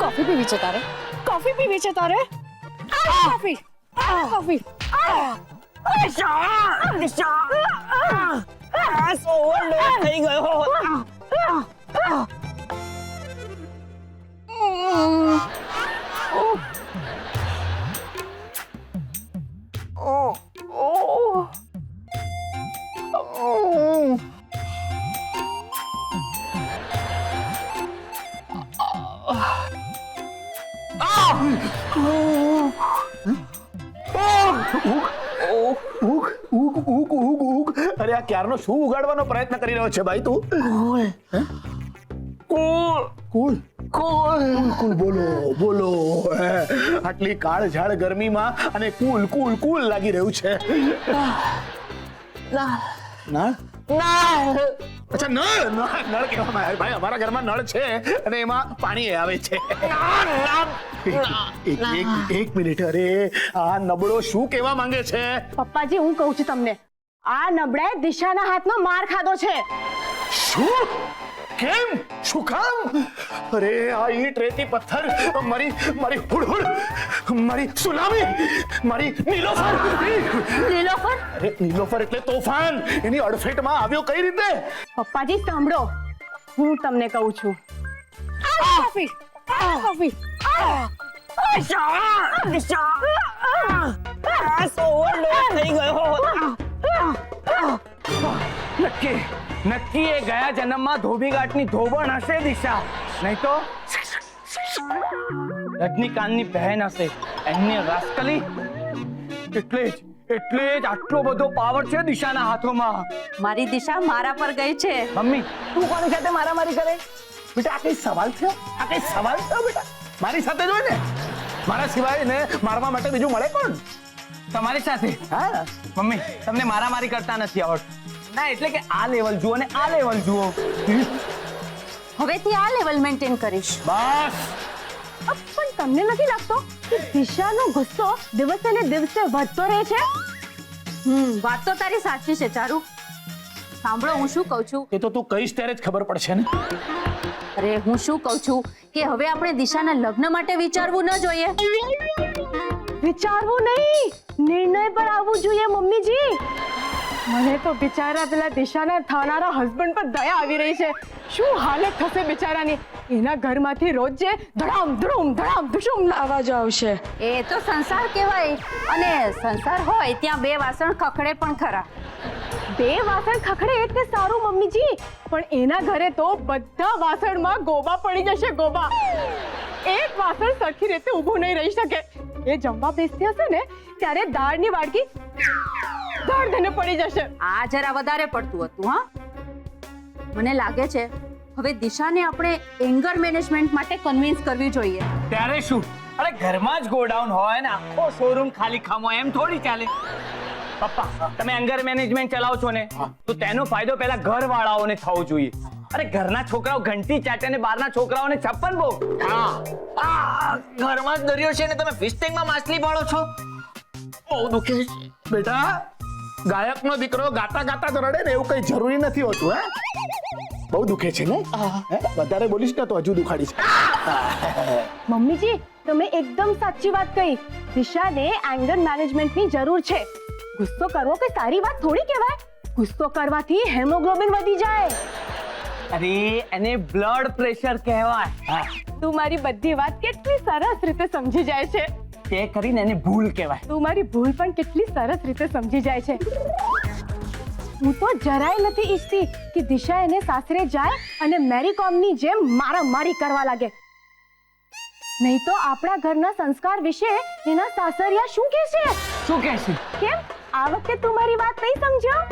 Coffee PV છે તારે? Coffee PV છે તારે? कॉफी कॉफी ઓવરલોડ થઈ ગયો. અરે આ ક્યારનો શું ઉગાડવાનો પ્રયત્ન કરી રહ્યો છે ભાઈ તું? કુલ બોલો બોલો. આટલી કાળઝાળ ગરમીમાં અને કુલ કુલ કુલ લાગી રહ્યું છે. નળ? અચ્છા નળ. નળ કહેવામાં આવે ભાઈ, અમારા ઘરમાં નળ છે અને એમાં પાણી આવે છે. એક મિનિટ. અરે આ નબળો શું કહેવા માંગે છે? પપ્પાજી હું કહું છું તમને, આ નબળાએ દિશાના હાથમાં માર ખાધો છે. શું? કેમ? શું કામ? અરે આ ઈટ રેતી પથ્થર, મારી હુડહુડ, મારી સુનામી, મારી નીલોફર. નીલોફર? અરે નીલોફર એટલે તોફાન. એની અડફેટમાં આવ્યો કઈ રીતે? પપ્પાજી સાંભળો, હું તમને કહું છું. કોફી કોફી ઓવરલોડ થઈ ગયો. નક્કી એ ગયા જન્મમાં ધોબીઘાટની ધોબણ હશે દિશા, નહીં તો રજનીકાંતની બહેન હશે. એમની રાસ્કલી એટલે જ આટલો બધો પાવર છે દિશાના હાથોમાં. મારી દિશા મારા પર ગઈ છે. મમ્મી તું કોની સાથે મારામારી કરે? બેટા આ કઈ સવાલ થયો? આ કઈ સવાલ થયો બેટા? મારી સાથે જ હોય ને, મારા સિવાય ને મારવા માટે બીજું મળે કોણ? તમારી સાથે? હા મમ્મી તમને મારામારી કરતા નથી આવડતું. ના એટલે કે આ લેવલ જુઓ ને આ લેવલ જુઓ. હવેથી આ લેવલ મેન્ટેન કરીશ. બસ. પણ તમને નથી લાગતો કે દિશાનો ગુસ્સો દિવસે ને દિવસે વધતો રહે છે? વાત તો તારી સાચી છે ચારુ. સાંભળો હું શું કહું છું. એ તો તું કહીશ ત્યારે જ ખબર પડશે ને. અરે હું શું કહું છું કે હવે આપણે દિશાના લગ્ન માટે વિચારવું ન જોઈએ. વિચારવું નહીં, નિર્ણય પર આવવું જોઈએ મમ્મીજી. મને તો બિચારા પેલા દિશાના થનારા હસબન્ડ પર દયા આવી રહી છે. શું હાલત થશે બિચારાની. એના ઘરમાંથી રોજ જે ધડામ ધડુમ ધડામ ધુશુમ અવાજ આવશે. એ તો સંસાર કહેવાય, અને સંસાર હોય ત્યાં બે વાસણ ખખડે પણ ખરા. બે વાસણ ખખડે એટલે સારું મમ્મીજી, પણ એના ઘરે તો બધા વાસણમાં ગોબા પડી જશે. ગોબા. એક વાસણ સરખી રીતે ઊભું નહીં રહી શકે. એ જમવા બેસતી હશે ને ત્યારે દાળની વાડકી દાળ ધને પડી જશે. આ જરા વધારે પડતું હતું. હા, મને લાગે છે હવે દિશાને આપણે એંગર મેનેજમેન્ટ માટે કન્વિન્સ કરવી જોઈએ. ત્યારે શું? અરે ઘરમાં જ ગોડાઉન હોય ને આખો શોરૂમ ખાલી ખામો એમ થોડી ચાલે. પપ્પા તમે એંગર મેનેજમેન્ટ ચલાવો છો ને, તો તેનો ફાયદો પહેલા ઘરવાળાઓને થવો જોઈએ. અરે ઘરના છોકરાઓ ઘંટી ચાટે ને બહારના છોકરાઓને છપ્પન ભોગ. ઘરમાં જ દરિયો છે ને તમે ફિશ ટેન્કમાં માછલી પાળો છો. બહુ દુખે બેટા. ગાયકનો દીકરો ગાતા ગાતા જ રડે ને એવું કઈ જરૂરી નથી હોતું. હે બહુ દુખે છે ને? વધારે બોલીશ ને તો હજુ દુખાડીશ. મમ્મીજી તમે એકદમ સાચી વાત કહી. દિશાને એંગર મેનેજમેન્ટની જરૂર છે. ગુસ્સો કરવો કઈ સારી વાત થોડી કહેવાય. ગુસ્સો કરવાથી હેમોગ્લોબિન વધી જાય. અરે એને બ્લડ પ્રેશર કહેવાય. તું મારી બધી વાત કેટલી સરસ રીતે સમજી જાય છે. તે કરીને એને ભૂલ કહેવાય. તું મારી ભૂલ પણ કેટલી સરસ રીતે સમજી જાય છે. હું તો જરાય નથી ઈચ્છતી કે દિશા એને સાસરે જાય અને મેરી કોમની જેમ મારામારી કરવા લાગે. નહીં તો આપણા ઘરના સંસ્કાર વિશે એના સાસરિયા શું કહેશે? શું કહેશે? કેમ આ વખતે તું મારી વાત નહીં સમજ્યો?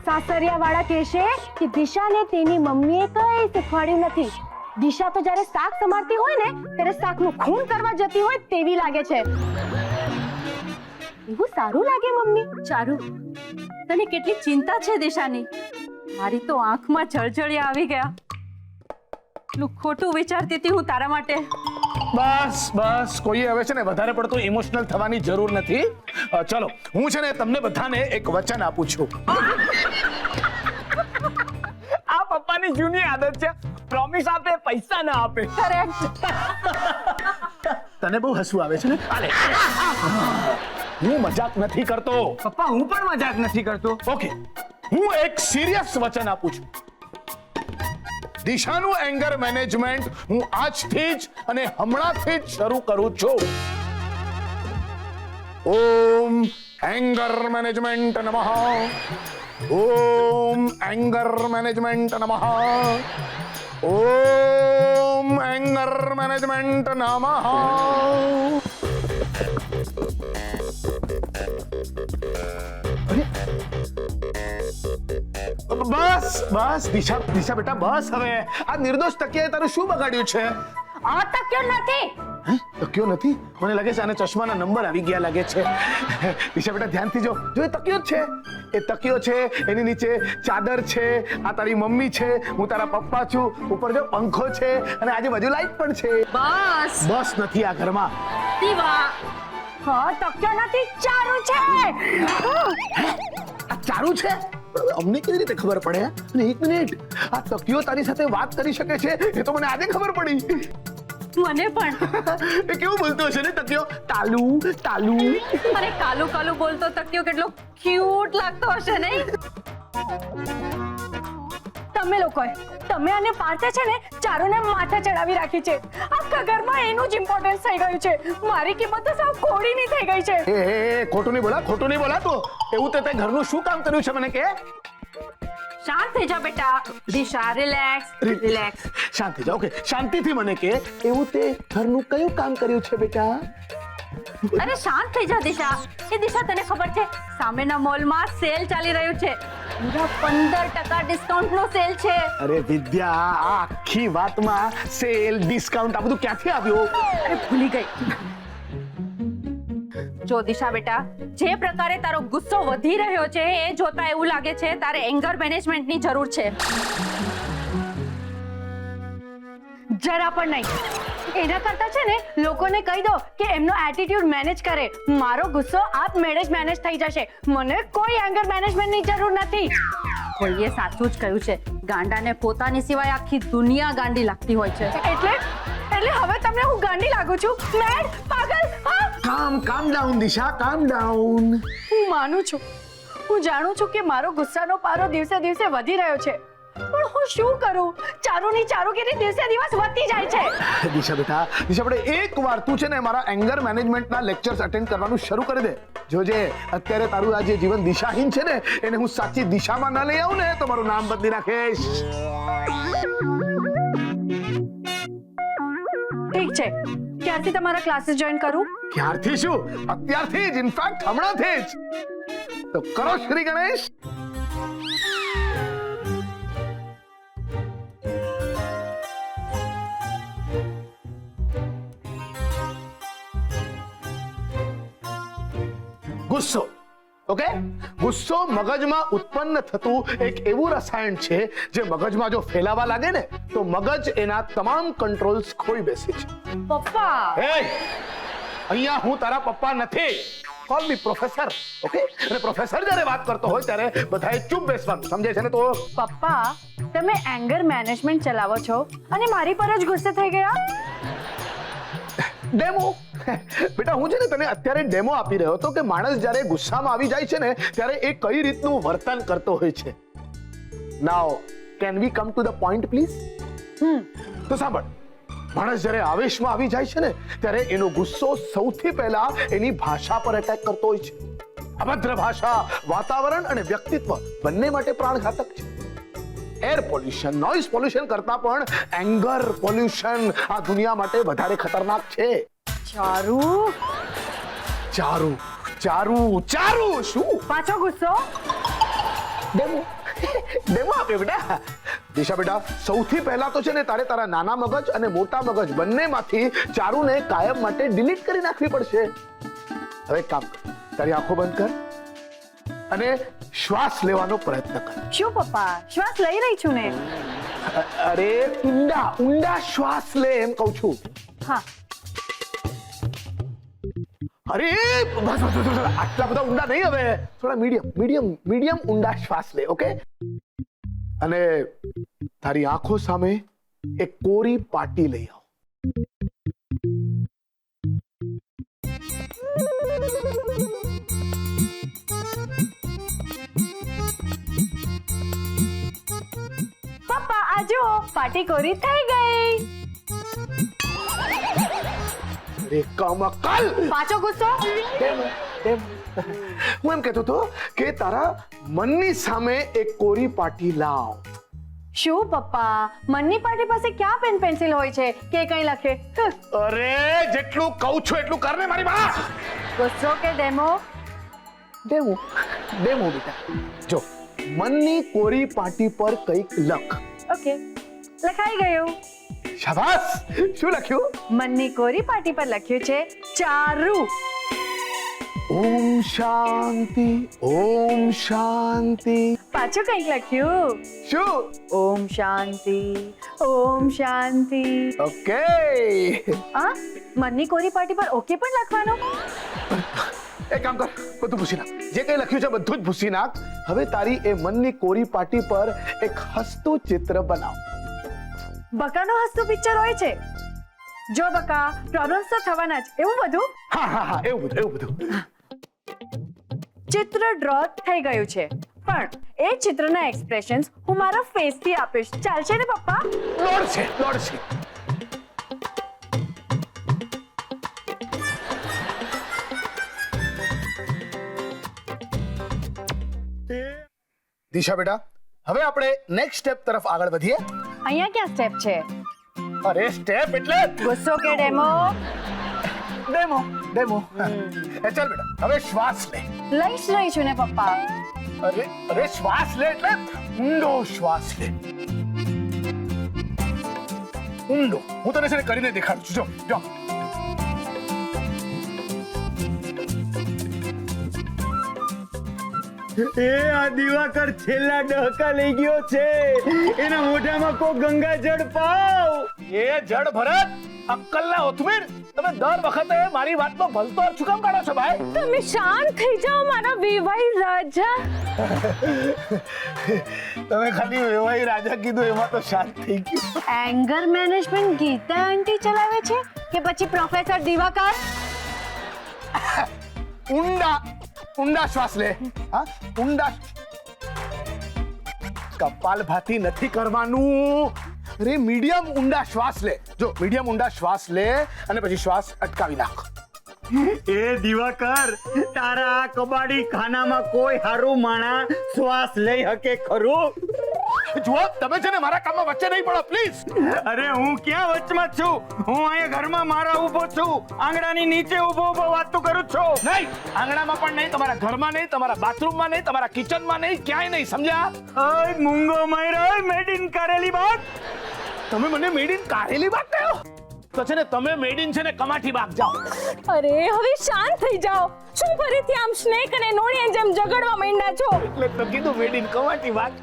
સાસરિયા વાળા કહેશે કે દિશાને તેની મમ્મીએ કઈ શીખવાડ્યું નથી. દિશા તો જ્યારે શાક સમારતી હોય ને ત્યારે શાકનું ખૂન કરવા જતી હોય તેવી લાગે છે. એવું સારું લાગે મમ્મી? ચારુ તને કેટલી ચિંતા છે દિશાની. મારી તો આંખમાં જળજળિયા આવી ગયા. એટલું ખોટું વિચારતી હતી હું તારા માટે. બસ બસ, કોઈએ હવે છે ને વધારે પડતું ઇમોશનલ થવાની જરૂર નથી. ચલો હું છે ને તમને બધાને એક વચન આપું છું. તમારી જૂની આદત છે, પ્રોમિસ આપે પૈસા ના આપે. કરેક્ટ. તને બહુ હસવું આવે છે ને? આલે. હું મજાક નથી કરતો. પપ્પા હું પણ મજાક નથી કરતો. ઓકે, હું એક સિરિયસ વચન આપું છું. દિશાનું એંગર મેનેજમેન્ટ હું આજથી જ અને હમણાંથી જ શરૂ કરું છું. ઓમ એંગર મેનેજમેન્ટ નમઃ. ઓમ એંગર મેનેજમેન્ટ નમઃ. ઓમ એંગર મેનેજમેન્ટ નમઃ. બસ બસ દિશા દિશા બેટા બસ. હવે આ નિર્દોષ તકિયાએ તારું શું બગાડ્યું છે? આ તક્યો નથી. હે? તકિયો નથી? મને લાગે છે આને ચશ્માના નંબર આવી ગયા લાગે છે. દિશા બેટા ધ્યાનથી જો જો એ તકિયો જ છે. એ તકિયો છે, એની નીચે ચાદર છે, આ તારી મમ્મી છે, હું તારા પપ્પા છું, ઉપર જો પંખો છે અને આજુબાજુ લાઈટ પણ છે. બસ. બસ નથી આ ઘરમાં. દીવા. હા તક્યો નથી, ચારું છે. આ ચારું છે? અમને કેવી રીતે ખબર પડે? અને એક મિનિટ, આ તકિયો તારી સાથે વાત કરી શકે છે એ તો મને આજે ખબર પડી. મને પણ. એ કેવું બોલતો હશે ને તકિયો? તાલુ તાલુ. અરે કાલુ કાલુ બોલતો તક્યો કેટલો ક્યુટ લાગતો હશે નહીં? તમે લોકોએ તમે અને પાર્થે છે ને ચારુને માથે ચડાવી રાખી છે. આખા ઘરમાં એનું જ ઇમ્પોર્ટન્સ થઈ ગયું છે. મારી કિંમત તો સાવ કોડીની થઈ ગઈ છે. એ ખોટું નહીં બોલા, ખોટું નહીં બોલા. તો એવું તે ઘરનું શું કામ કર્યું છે મને કે? શાંત થઈ જા બેટા. દિશા રિલેક્સ રિલેક્સ. શાંત થઈ જા. ઓકે, શાંતિથી મને કે એવું તે ઘરનું કયું કામ કર્યું છે બેટા? અરે શાંત થઈ જા દિશા. એ દિશા તને ખબર છે સામેના મોલમાં સેલ ચાલી રહ્યું છે. પૂરા 15% ડિસ્કાઉન્ટ નો સેલ છે. અરે વિદ્યા, આ આખી વાતમાં સેલ ડિસ્કાઉન્ટ આ બધું ક્યાંથી આવ્યું? અરે ભૂલી ગઈ. જો દિશા બેટા, જે પ્રકારે તારો ગુસ્સો વધી રહ્યો છે એ જોતા એવું લાગે છે તારે એંગર મેનેજમેન્ટની જરૂર છે. જરા પણ નહીં. એના કરતા છે ને લોકોને કહી દો કે એમનો એટીટ્યુડ મેનેજ કરે. મારો ગુસ્સો આપમેળે જ મેનેજ થઈ જશે. મને કોઈ એંગર મેનેજમેન્ટની જરૂર નથી. કોઈએ સાચું જ કહ્યું છે, ગાંડાને પોતાની સિવાય આખી દુનિયા ગાંડી લાગતી હોય છે. એટલે હવે તમને હું ગાંડી લાગુ છું? મેડ, પાગલ? હા? કામ ડાઉન દિશા, કામ ડાઉન. હું માનું છું, હું જાણું છું કે મારો ગુસ્સાનો પારો દિવસે દિવસે વધી રહ્યો છે, પણ હું શું કરું? ચારુની ચારુગીરી દિવસે દિવસ વધતી જાય છે. દિશા બેટા એકવાર તું છે ને મારા એંગર મેનેજમેન્ટના લેક્ચર્સ અટેન્ડ કરવાનું શરૂ કરી દે. જોજે અત્યારે તારું આ જે જીવન દિશાહીન છે ને એને હું સાચી દિશામાં ન લઈ આવું ને તો મારું નામ બદલી નાખીશ. ઠીક છે, ક્યારથી તમારા ક્લાસીસ જોઈન કરું? ક્યારથી શું, અત્યારથી જ, ઇનફેક્ટ હમણાંથી જ. તો કરો શ્રી ગણેશ. ગુસ્સો. ઓકે, ગુસ્સો મગજમાં ઉત્પન્ન થતું એક એવું રસાયણ છે જે મગજમાં જો ફેલાવા લાગે ને તો મગજ એના તમામ કંટ્રોલ્સ ખોઈ બેસે છે. પપ્પા. એ અહીંયા હું તારા પપ્પા નથી. કોલ મી પ્રોફેસર. ઓકે, અને પ્રોફેસર જ્યારે વાત કરતો હોય ત્યારે બધાએ ચૂપ બેસવાનું, સમજે છે ને? તો પપ્પા, તમે એંગર મેનેજમેન્ટ ચલાવો છો અને મારી પર જ ગુસ્સે થઈ ગયા? ડેમો બેટા, હું છે ને તને અત્યારે ડેમો આપી રહ્યો હતો કે માણસ જ્યારે ગુસ્સામાં આવી જાય છે ને ત્યારે એ કઈ રીતનું વર્તન કરતો હોય છે. Now can we come to the point please? તો સાંભળ, માણસ જ્યારે આવેશમાં આવી જાય છે ને ત્યારે એનો ગુસ્સો સૌથી પહેલા એની ભાષા પર એટેક કરતો હોય છે. અભદ્ર ભાષા વાતાવરણ અને વ્યક્તિત્વ બંને માટે પ્રાણઘાતક છે. એર પોલ્યુશન, નોઇઝ પોલ્યુશન કરતા પણ એંગર પોલ્યુશન આ દુનિયા માટે વધારે ખતરનાક છે. ચારુ ચારુ ચારુ ચારુ શું પાછો ગુસ્સો? ડેમો આપ્યો બેટા. દિશા બેટા, સૌથી પહેલા તો છે ને તારે તારા નાના મગજ અને મોટા મગજ બંનેમાંથી ચારુને કાયમ માટે ડિલીટ કરી નાખવી પડશે. હવે એક કામ કર, તારી આંખો બંધ કર અને શ્વાસ લેવાનો પ્રયત્ન કર. શું પપ્પા, શ્વાસ લઈ રહી છું ને. અરે ઊંડા ઊંડા શ્વાસ લે એમ કહું છું. હા. અરે બસ આટલા બધા ઊંડા નહીં, હવે થોડા મીડિયમ ઊંડા શ્વાસ લે. ઓકે, અને તારી આંખો સામે એક કોરી પાટી લઈ આવ. પપ્પા આ જો પાટી કોરી થઈ ગઈ. અરે કમકલ! પાછો ગુસ્સો. હું એમ કહેતો હતો કે તારા મનની સામે એક કોરી પાટી લાવ. શું પપ્પા, મનની પાટી પાસે ક્યાં પેન પેન્સિલ હોય છે કે કઈ લખે? અરે જેટલું કહું છું એટલું કર ને મારી માં. ગુસ્સો કે ડેમો? ડેમો બેટા. જો મનની કોરી પાટી પર કંઈક લખ. ઓકે, લખાઈ ગયું. શાબાશ! શું લખ્યું? મનની કોરી પાટી પર લખ્યું છે ચારુ. ઓમ શાંતિ, ઓમ શાંતિ. પાછું કંઈક લખ્યું. શું? ઓમ શાંતિ, ઓમ શાંતિ. ઓકે. આ મનની કોરી પાટી પર ઓકે પણ લખવાનું? એક કામ કર, બધું ભૂસી નાખ. જે કંઈ લખ્યું છે બધું જ ભૂસી નાખ. હવે તારી એ મનની કોરી પાટી પર એક હસતું ચિત્ર બનાવ. બકાનો હસતું પિક્ચર હોય છે. જો બકા, પ્રોબ્લેમ્સ તો થવાના જ. એવું બધું હા, એવું બધું. ચિત્ર ડ્રો થઈ ગયું છે, પણ એ ચિત્રના એક્સપ્રેશન્સ હું મારા ફેસ થી આપીશ. ચાલશે ને પપ્પા? લોડ છે. દિશા બેટા, હવે આપણે નેક્સ્ટ સ્ટેપ તરફ આગળ વધીએ. અહીંયા ક્યાં સ્ટેપ છે? અરે સ્ટેપ એટલે ગુસ્સો કે ડેમો? ડેમો. ચાલ બેટા, હવે શ્વાસ લે. લઈશ રહી છું ને પપ્પા. અરે શ્વાસ લે એટલે ઊંડો શ્વાસ લે. ઊંડો. હું તને છે ને કરીને દેખાડું છું. જો એ આ દિવાકર છેલ્લા ડહકા લઈ ગયો છે. એના મોઢામાં કો ગંગા જળ પાવ. એ જડ ભરત, અક્કલના ઓથમીર, તમે દર વખતે મારી વાતનો ભલતો અર્થ શું કામ કાઢો છો ભાઈ? તમે શાંત થઈ જાઓ મારા વેવાઈ રાજા. તમે ખાલી વેવાઈ રાજા કીધું એમાં તો શાંત થઈ ગયું. એંગર મેનેજમેન્ટ ગીતા આંટી ચલાવે છે કે પછી પ્રોફેસર દિવાકર? ઊંડા શ્વાસ લે. હા, ઊંડા. કપાલભાતી નથી કરવાનું. અરે મીડિયમ ઊંડા શ્વાસ લે. જો મીડિયમ ઊંડા શ્વાસ લે અને પછી શ્વાસ અટકાવી નાખ. એ દિવાકર, તારા આ કબાડી ખાનામાં કોઈ હારું માણા શ્વાસ લઈ શકે ખરું? જુઓ, તમે છે ને મારા કામમાં વચ્ચે નહીં પડો પ્લીઝ. અરે હું ક્યાં વચમાં છું? હું અહીંયા ઘરમાં મારા ઊભો છું. આંગણાની નીચે ઊભો વાતો કરું છું. નહીં, આંગણામાં પણ નહીં, તમારા ઘરમાં નહીં, તમારા બાથરૂમમાં નહીં, તમારા કિચનમાં નહીં, ક્યાંય નહીં. સમજ્યા? ઓય મૂંગો માયરો, મેડ ઇન કરેલી બાગ. તમે મને મેડ ઇન કારેલી બાગ કહો? તો છે ને તમે મેડ ઇન છે ને કમાઠી બાગ જાઓ. અરે હવે શાંત થઈ જાઓ. શું ફરીથી આમ સ્નેક અને નોળિયાની જેમ ઝઘડવા માંડ્યા છો? એટલે તો કીધું મેડ ઇન કમાઠી બાગ.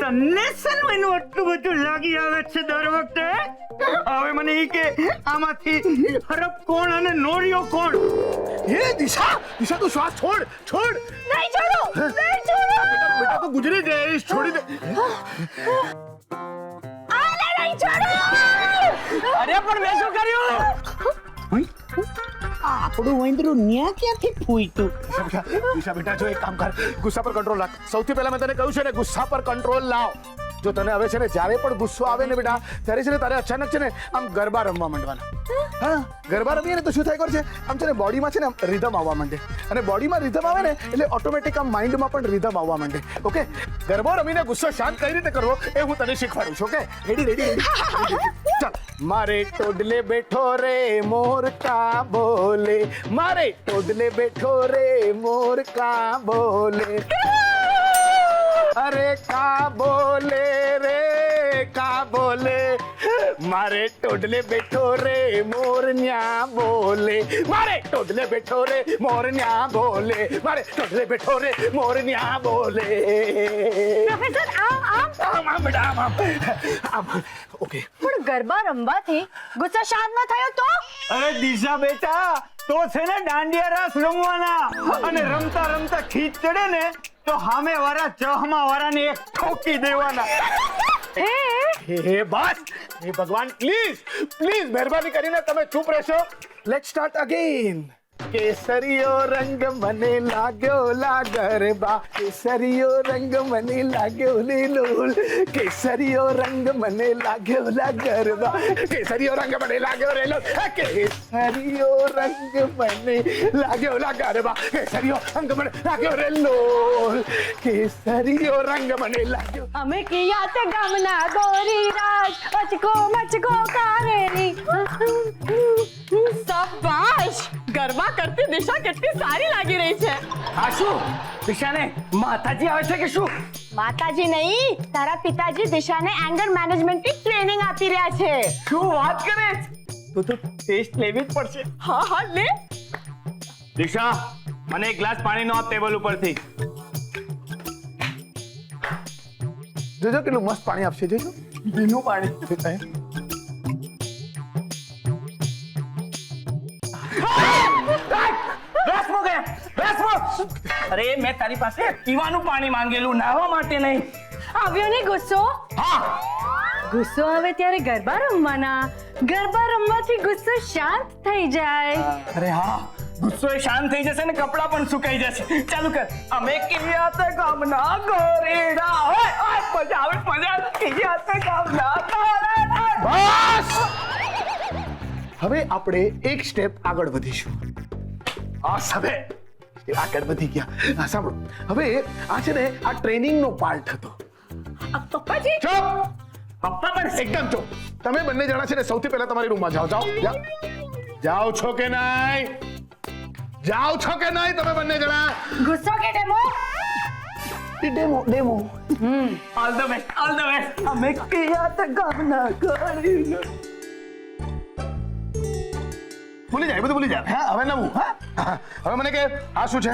તને સલવાનું આટલું બધું લાગી આવે છે દર વખતે? હવે મને ઈ કે આમાંથી હરપ કોણ અને નોળિયો કોણ? હે દિશા તું શ્વાસ છોડ. નહીં છોડો, નહીં છોડો. બેટા તું ગુજરી જઈશ, છોડી દે. આલે નહીં છોડો. અરે પણ મેં શું કર્યું? આપણું વંદરું ન્યા ક્યાંથી ફૂટ્યું? દિશા બેટા જો એક કામ કર, ગુસ્સા પર કંટ્રોલ રાખ. સૌથી પહેલા મેં તને કહ્યું છે ને ગુસ્સા પર કંટ્રોલ લાવ. જો તને હવે છે ને જ્યારે પણ ગુસ્સો આવે ને બેટા, ત્યારે છે ને તારે અચાનક છે ને આમ ગરબા રમવા માંડવાના. હા, ગરબા રમીએ ને તો શું થાય ખબર છે? આમ છે ને બોડીમાં છે ને રિધમ આવવા માંડે, અને બોડીમાં રિધમ આવે ને એટલે ઓટોમેટિક આમ માઇન્ડમાં પણ રિધમ આવવા માંડે. ઓકે, ગરબો રમીને ગુસ્સો શાંત કઈ રીતે કરવો એ હું તને શીખવાડું છું. Okay, ready? ચાલ. મારે ટોડલે બેઠો રે મોર કા બોલે, મારે ટોડલે બેઠો રે મોર કા બોલે, અરે કા બોલે રે કા બોલે, મારે ટોડલે બેઠો રે મોર ન્યા બોલે, મારે ટોડલે બેઠો રે મોર ન્યા બોલે, મારે ટોડલે બેઠો રે મોર ન્યા બોલે. પ્રોફેસર આમ બેટા આમ. ઓકે, પણ ગરબા રમવાથી ગુસ્સો શાંત ન થયો તો? અરે દિશા બેટા, તો છે ને દાંડિયા રાસ રમવાના, અને રમતા રમતા ખીચ ચડે ને તો સામે વાળા ચહમા વાળાને એક ઠોકી દેવાના. હે હે બસ હે ભગવાન પ્લીઝ મહેરબાની કરીને તમે ચૂપ રહેશો. Let's start again. કેસરીયો રંગ મને લાગ્યો ગરબા, કેસરીયો રંગ મને લાગ્યો લીલુલ, કેસરીયો રંગ મને લાગ્યો ગરબા, કેસરીયો રંગ મને લાગ્યો રેલો, કેસરીયો રંગ મને લાગ્યો ગરબા, કેસરીયો રંગ મને લાગ્યો રેલો, કેસરીયો રંગ મને લાગ્યો. અમે કિયા તે ગામના ગોરી રાજ, અચકો મચકો કારેરી. શાબાશ, ગરબા કરતી દિશા કેટલી સારી લાગી રહી છે. આ શું દિશાને માતાજી આવે છે કે શું? માતાજી નહીં, તારા પિતાજી દિશાને એંગર મેનેજમેન્ટની ટ્રેનિંગ આપી રહ્યા છે. શું વાત કરે છે? તો ટેસ્ટ લેવી જ પડશે. હા લે. દિશા, મને એક ગ્લાસ પાણીનો આપ ટેબલ ઉપરથી. જોજો કેટલું મસ્ત પાણી આપશે, જોજો ભીનું પાણી. અરે મેં તારી પાસે પીવાનું પાણી માંગેલું, નાહવા માટે નહીં. આવ્યો ને ગુસ્સો? હા, ગુસ્સો આવે ત્યારે ગરબા રમવાના. ગરબા રમવાથી ગુસ્સો શાંત થઈ જાય. અરે હા, ગુસ્સો એ શાંત થઈ જશે ને કપડાં પણ સુકાઈ જશે. ચાલુ કર. અમે કિયા તે ગામના ગોરેડા, ઓય ઓય મજા આવે કિયા તે ગામના ગોરેડા. બસ હવે આપણે એક સ્ટેપ આગળ વધીશું. આ હવે આગળ વધી ગયા. હા સાંભળો, હવે આ છે ને આ ટ્રેનિંગ નો પાર્ટ હતો. પપ્પાજી ચૂપ, પપ્પા પણ એકદમ ચૂપ. તમે બંને જણા છે ને સૌથી પહેલા તમારી રૂમમાં જાઓ. જાઓ છો કે નહીં? જાઓ છો કે નહીં તમે બંને જણા? ગુસ્સો કે demo? Demo. All the best. અમે કિયા તે ગામના ગોરેડા. ભૂલી જાય, બધું ભૂલી જાય. હા હવે નવું. હા હવે મને કે આ શું છે?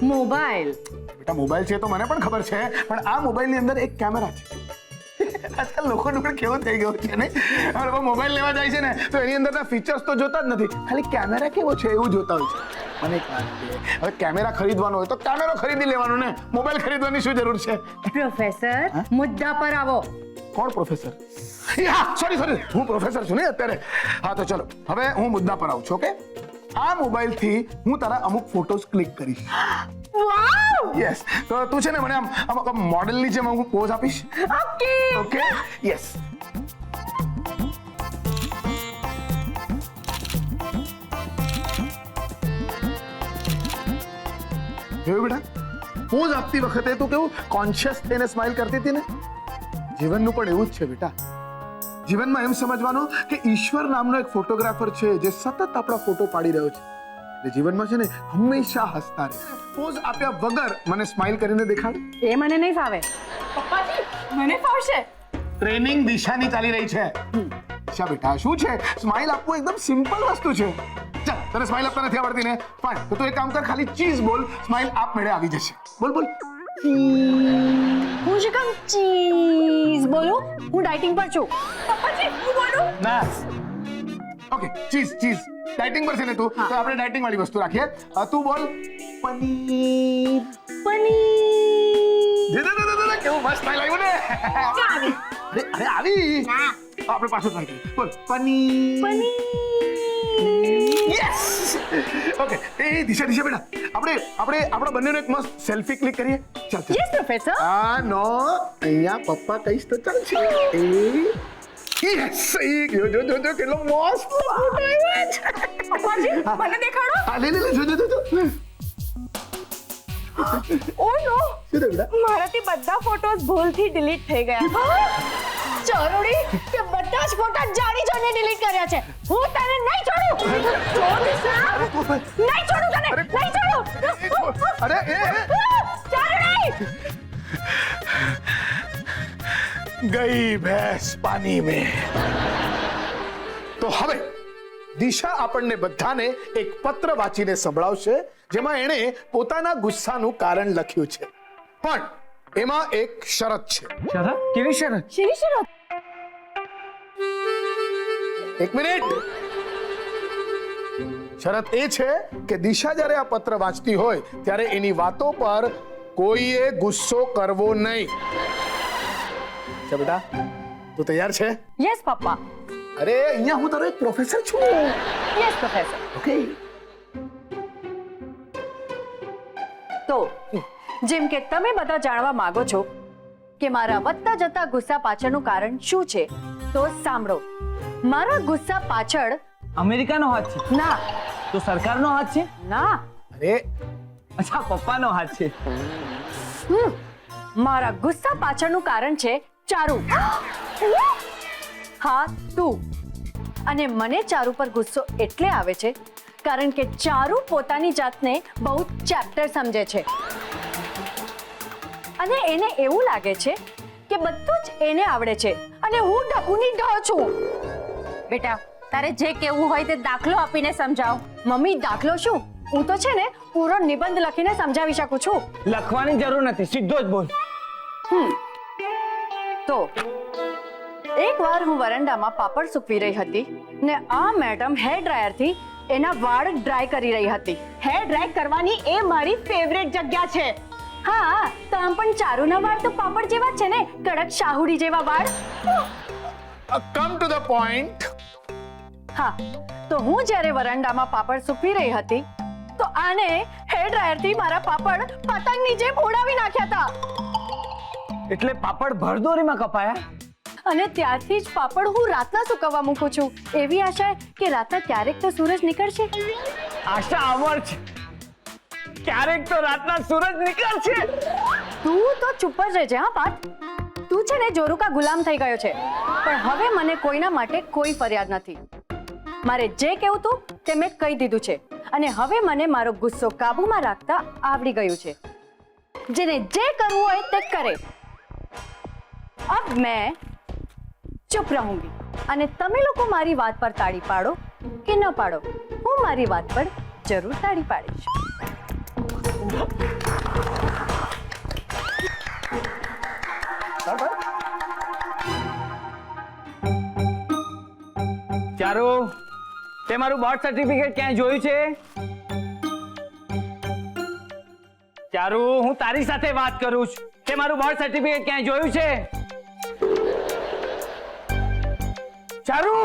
મોબાઈલ. બેટા મોબાઈલ છે તો મને પણ ખબર છે, પણ આ મોબાઈલ ની અંદર એક કેમેરા છે. આજકાલ લોકોનું પણ કેવું થઈ ગયું છે ને, હવે લોકો મોબાઈલ લેવા જાય છે ને તો એની અંદરના ફીચર્સ તો જોતા જ નથી, ખાલી કેમેરા કેવો છે એવું જોતા હોય છે. મને એક વાત કહે, હવે કેમેરા ખરીદવાનો હોય તો કેમેરો ખરીદી લેવાનો ને, મોબાઈલ ખરીદવાની શું જરૂર છે? પ્રોફેસર, મુદ્દા પર આવો. કોણ પ્રોફેસર? સોરી હું પ્રોફેસર છું ને અત્યારે. હા તો ચલો હવે હું મુદ્દા પર આવું છું. ઓકે, આ મોબાઈલ થી હું તારા અમુક ફોટોસ ક્લિક કરીશ. વાવ! યસ, તો તું છે ને મને આમ મોડેલની જેમ હું પોઝ આપીશ. ઓકે. Okay, yes. જોયું બેટા, પોઝ આપતી વખતે તું કેવું કોન્શિયસ થઈને સ્માઈલ કરતી હતી ને? જીવનનું પણ એવું જ છે બેટા. જીવનમાં એમ સમજવાનું કે ઈશ્વર નામનો એક ફોટોગ્રાફર છે જે સતત આપણા ફોટો પાડી રહ્યો છે. એટલે જીવનમાં છે ને હંમેશા હસતા રહે. પોઝ આપ્યા વગર મને સ્માઈલ કરીને દેખાડ. એ મને નહીં ફાવે. પપ્પાજી, મને ફાવશે. ટ્રેનિંગ દિશાની ચાલી રહી છે. દિશા બેટા શું છે, સ્માઈલ આપવું એકદમ સિમ્પલ વસ્તુ છે. ચાલ, તને સ્માઈલ આપતા નથી આવડતી ને? ફાઇન, તો તું એક કામ કર, ખાલી ચીઝ બોલ, સ્માઈલ આપમેળે આવી જશે. બોલ. હું શું કામ ચીઝ બોલું? હું ડાયટિંગ પર છું. પપ્પાજી, હું બોલું? ના, ઓકે, ચીઝ ડાયટિંગ પર છે ને તું, તો આપણે ડાયટિંગ વાળી વસ્તુ રાખીએ. તું બોલ પનીર. કેવું મસ્ત સ્ટાઈલ આવ્યું ને? અરે આવી. આપણે પાછું ટ્રાય કરીએ. બોલ પનીર. યસ. ઓકે, એ દિશા બેટા, આપણે આપણા બંનેનો એક મસ્ત સેલ્ફી ક્લિક કરીએ. ચાલ. Yes professor. નો અહીંયા પપ્પા કહીશ તો ચાલશે. યસ, જો કેટલો મસ્ત ફોટો આવ્યો છે. પપ્પાજી, મને દેખાડો. હા, લે જો. ઓ નો, શું થયું બેટા? મારાથી બધા ફોટોસ ભૂલથી ડિલીટ થઈ ગયા. ચરોડી, તે બધા જ ફોટા જાણી ડિલીટ કર્યા છે. હું તને નહીં છોડું. છોડ દિશા. નહીં છોડું તને. નહીં છોડું. અરે ચરોડી. ગઈ ભેંસ પાણી में. તો હવે દિશા આપણને બધાને એક પત્ર વાંચીને સંભળાવશે જેમાં એણે પોતાના ગુસ્સાનું કારણ લખ્યું છે, પણ એમાં એક શરત છે. શરત? કેવી શરત? શેની શરત? એક મિનિટ. શરત એ છે કે દિશા જ્યારે આ પત્ર વાંચતી હોય ત્યારે એની વાતો પર કોઈએ ગુસ્સો કરવો નહીં. બેટા તું તૈયાર છે? યસ પપ્પા. અરે અહીંયા હું તારો એક પ્રોફેસર છું. Yes professor. ઓકે. તો જેમ કે તમે બધા જાણવા માંગો છો કે મારા વધતા જતા ગુસ્સા પાછળનું કારણ શું છે, તો સાંભળો. મારા ગુસ્સા પાછળ અમેરિકાનો હાથ છે? ના તો સરકારનો હાથ છે? ના અરે અચ્છા, પપ્પાનો હાથ છે. મારા ગુસ્સા પાછળનું કારણ છે ચારુ. હા, તું. અને મને ચારુ પર ગુસ્સો એટલે આવે છે કારણ કે ચારુ પોતાની જાતને બહુ ચેપ્ટર સમજે છે અને એને એવું લાગે છે કે બધું જ એને આવડે છે અને હું ઢબુની ઢ છું. બેટા, તારે જે કેવું હોય તે દાખલો આપીને સમજાવ. મમ્મી, દાખલો શું? હું તો છે ને પૂરો નિબંધ લખીને સમજાવી શકું છું. લખવાની જરૂર નથી, સીધો જ બોલ. તો એકવાર હું વરંડામાં પાપડ સૂકવી રહી હતી ને આ મેડમ હેર ડ્રાયરથી એના વાળ ડ્રાય કરી રહી હતી. હેર ડ્રાય કરવાની એ મારી ફેવરેટ જગ્યા છે. હા, તો આમ પણ ચારુના વાળ તો પાપડ જેવા જ છે ને, કડક શાહુડી જેવા વાળ. Come to the point. હા, તો હું જ્યારે વરંડામાં પાપડ સૂકવી રહી હતી તો આને હેર ડ્રાયરથી મારા પાપડ પતંગની જેમ ઉડાવી નાખ્યા હતા. એટલે પાપડ ભરદોરીમાં કપાયા? અને ત્યારથી જ પાપડ હું રાતના સુકવવા મૂકું છું, એવી આશા કે રાતના ક્યારેક તો સૂરજ નીકળશે. આશા અમર છે, ક્યારેક તો રાતના સૂરજ નીકળશે. તું તો ચૂપ જ રહેજે. હા પાર્થ, તું છે ને જોરુકા ગુલામ થઈ ગયો છે. પણ હવે મને કોઈના માટે કોઈ ફરિયાદ નથી. મારે જે કહેવું તું તે મેં કહી દીધું છે અને હવે મને મારો ગુસ્સો કાબૂમાં રાખતા આવડી ગયું છે. જેને જે કરવું હોય તે કરે. અબ મેં ચૂપ રહુંગી અને તમે લોકો મારી વાત પર તાળી પાડો કે ન પાડો, હું મારી વાત પર જરૂર તાળી પાડીશ. ચારુ, તે મારું બર્થ સર્ટિફિકેટ ક્યાંય જોયું છે? ચારુ, હું તારી સાથે વાત કરું છું. તે મારું બર્થ સર્ટિફિકેટ ક્યાંય જોયું છે? ચારુ,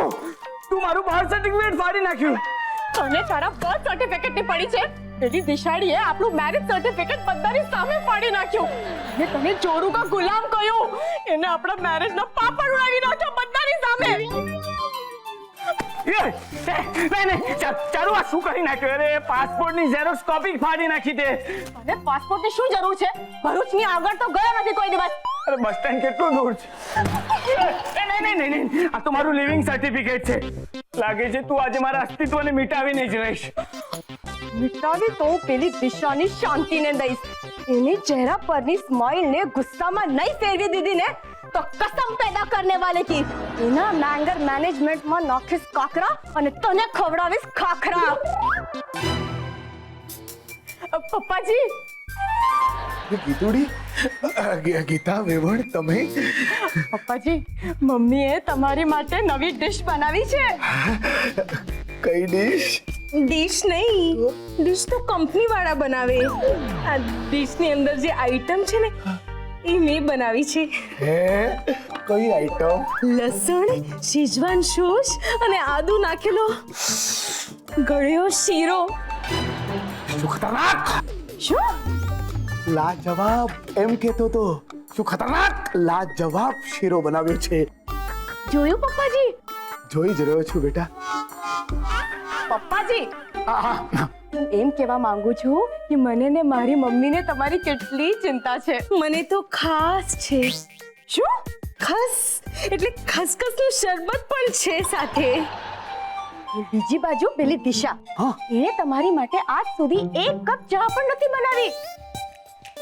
તું મારું બર્થ સર્ટિફિકેટ ફાડી નાખ્યું. તને તારા બર્થ સર્ટિફિકેટ ની પડી છે? પેલી દિશાળીએ આપણું મેરેજ સર્ટિફિકેટ બધાની સામે ફાડી નાખ્યું અને તને ચોરુકા ગુલામ કહ્યું. એને આપણા મેરેજના પાપડ ઉડાવી નાખ્યો બધાની સામે. ચારુ, આ શું કરી નાખ્યું? અરે, પાસપોર્ટની ઝેરોક્સ કોપી ફાડી નાખી તે. અને પાસપોર્ટની શું જરૂર છે? ભરૂચની આગળ તો ગયો નથી કોઈ દિવસ. અરે, બસ સ્ટેન્ડ કેટલું દૂર છે? નહીં, આ તો મારું લિવિંગ સર્ટિફિકેટ છે. લાગે છે તું આજે મારા અસ્તિત્વને મિટાવીને જ રહીશ. મિટાવી તો પેલી દિશાની શાંતિને દઈશ. એની ચહેરા પરની સ્માઈલ ને ગુસ્સામાં નહીં ફેરવી દીધી ને તો કસમ પેદા કરને વાલે કી એના મેંગર મેનેજમેન્ટમાં નાખીશ કાકરા અને તને ખવડાવીશ ખાખરા. પપ્પાજી, ગીતુડી, ગીતા વેવણ, તમે? પપ્પાજી, મમ્મીએ તમારી માટે નવી ડિશ બનાવી છે. કઈ ડિશ? ડિશ નહીં, ડિશ તો કંપની વાળા બનાવે. આ ડિશની અંદર જે આઈટમ છે ને એ મેં બનાવી છે. હે, કઈ આઈટમ? લસણ, શેઝવાન સોસ અને આદુ નાખેલો ગળ્યો શીરો. શું ખતરનાક! શું? લાજવાબ એમ કહેતો તો. શું ખતરનાક લાજવાબ શીરો બનાવ્યો છે. જોયું પપ્પાજી? જોઈ જ રહ્યો છું બેટા. પપ્પાજી, હું એમ કહેવા માંગુ છું કે મને ને મારી મમ્મીને તમારી કેટલી ચિંતા છે. મને તો ખાસ છે. શું? ખસ એટલે ખસખસનું શરબત પણ છે સાથે. બીજી બાજુ પેલી દિશા, એને તમારી માટે આજ સુધી એક કપ ચા પણ નથી બનાવી.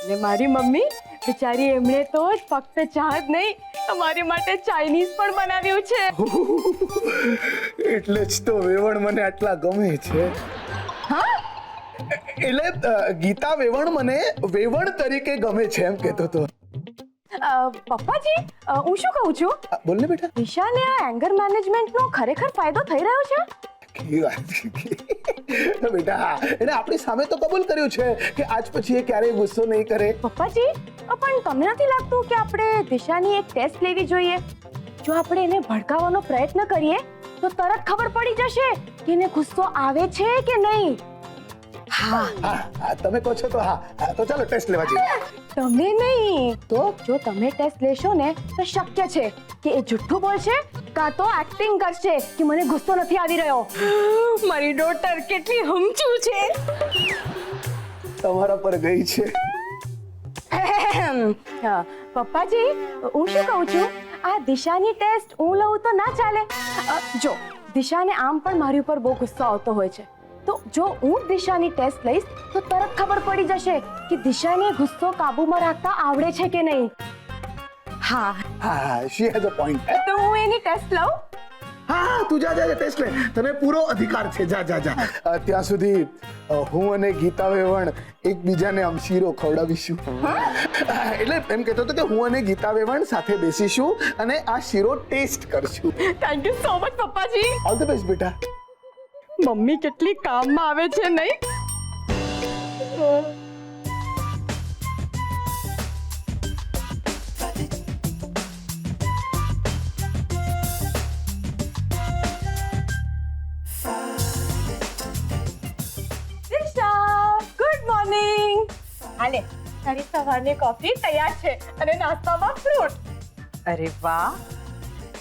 અને મારી મમ્મી બિચારી, એમણે તો ફક્ત ચા જ નહીં તમારી માટે ચાઇનીઝ પણ બનાવ્યું છે. એટલે જ તો વેવણ મને આટલા ગમે છે. હા, એટલે ગીતા વેવણ મને વેવણ તરીકે ગમે છે એમ કહેતો તો. પપ્પાજી, હું શું કહું છું? બોલ ને બેટા. દિશાને આ એંગર મેનેજમેન્ટનો ખરેખર ફાયદો થઈ રહ્યો છે? કેવી વાત છે બેટા. એને આપણી સામે તો કબૂલ કર્યું છે કે આજ પછી એ ક્યારેય ગુસ્સો નહીં કરે. પપ્પાજી, પણ તમને નથી લાગતું કે આપણે દિશાની એક ટેસ્ટ લેવી જોઈએ? જો આપણે એને ભડકાવવાનો પ્રયત્ન કરીએ તો તરત ખબર પડી જશે કે એને ગુસ્સો આવે છે કે નહીં. હા, હા તમે કહો છો તો હા તો ચાલો ટેસ્ટ લેવા જઈએ. તમે નહીં તો જો તમે ટેસ્ટ લેશો ને તો શક્ય છે કે એ જુઠ્ઠું બોલશે કાં તો એક્ટિંગ કરશે કે મને ગુસ્સો નથી આવી રહ્યો. મારી ડોટર કેટલી હમચું છે. તમારા પર ગઈ છે. હા, પપ્પાજી હું શું કહું છું, આ દિશાની ટેસ્ટ હું લઉં તો ના ચાલે? જો દિશાને આમ પણ મારી ઉપર બહુ ગુસ્સો આવતો હોય છે, તો જો હું દિશાની ટેસ્ટ લઈશ તો તરત ખબર પડી જશે કે દિશાને ગુસ્સો કાબૂમાં રાખતા આવડે છે કે નહીં. હા, હા શી હેઝ અ પોઈન્ટ. તો હું એની ટેસ્ટ લઉં. હા તું જા ટેસ્ટ લે, તને પૂરો અધિકાર છે. જા. ત્યાં સુધી હું અને ગીતા વેવણ એકબીજાને આમ શીરો ખવડાવીશું. એટલે એમ કહેતો હતો કે હું અને ગીતા વેવણ સાથે બેસીશું અને આ શીરો ટેસ્ટ કરશું. થેન્ક યુ સો મચ પપ્પાજી. ઓલ ધ બેસ્ટ બેટા. મમ્મી કેટલી કામમાં આવે છે નહીં? Good morning. હાલે તારી સવારની કોફી તૈયાર છે અને નાસ્તામાં ફ્રૂટ. અરે વાહ,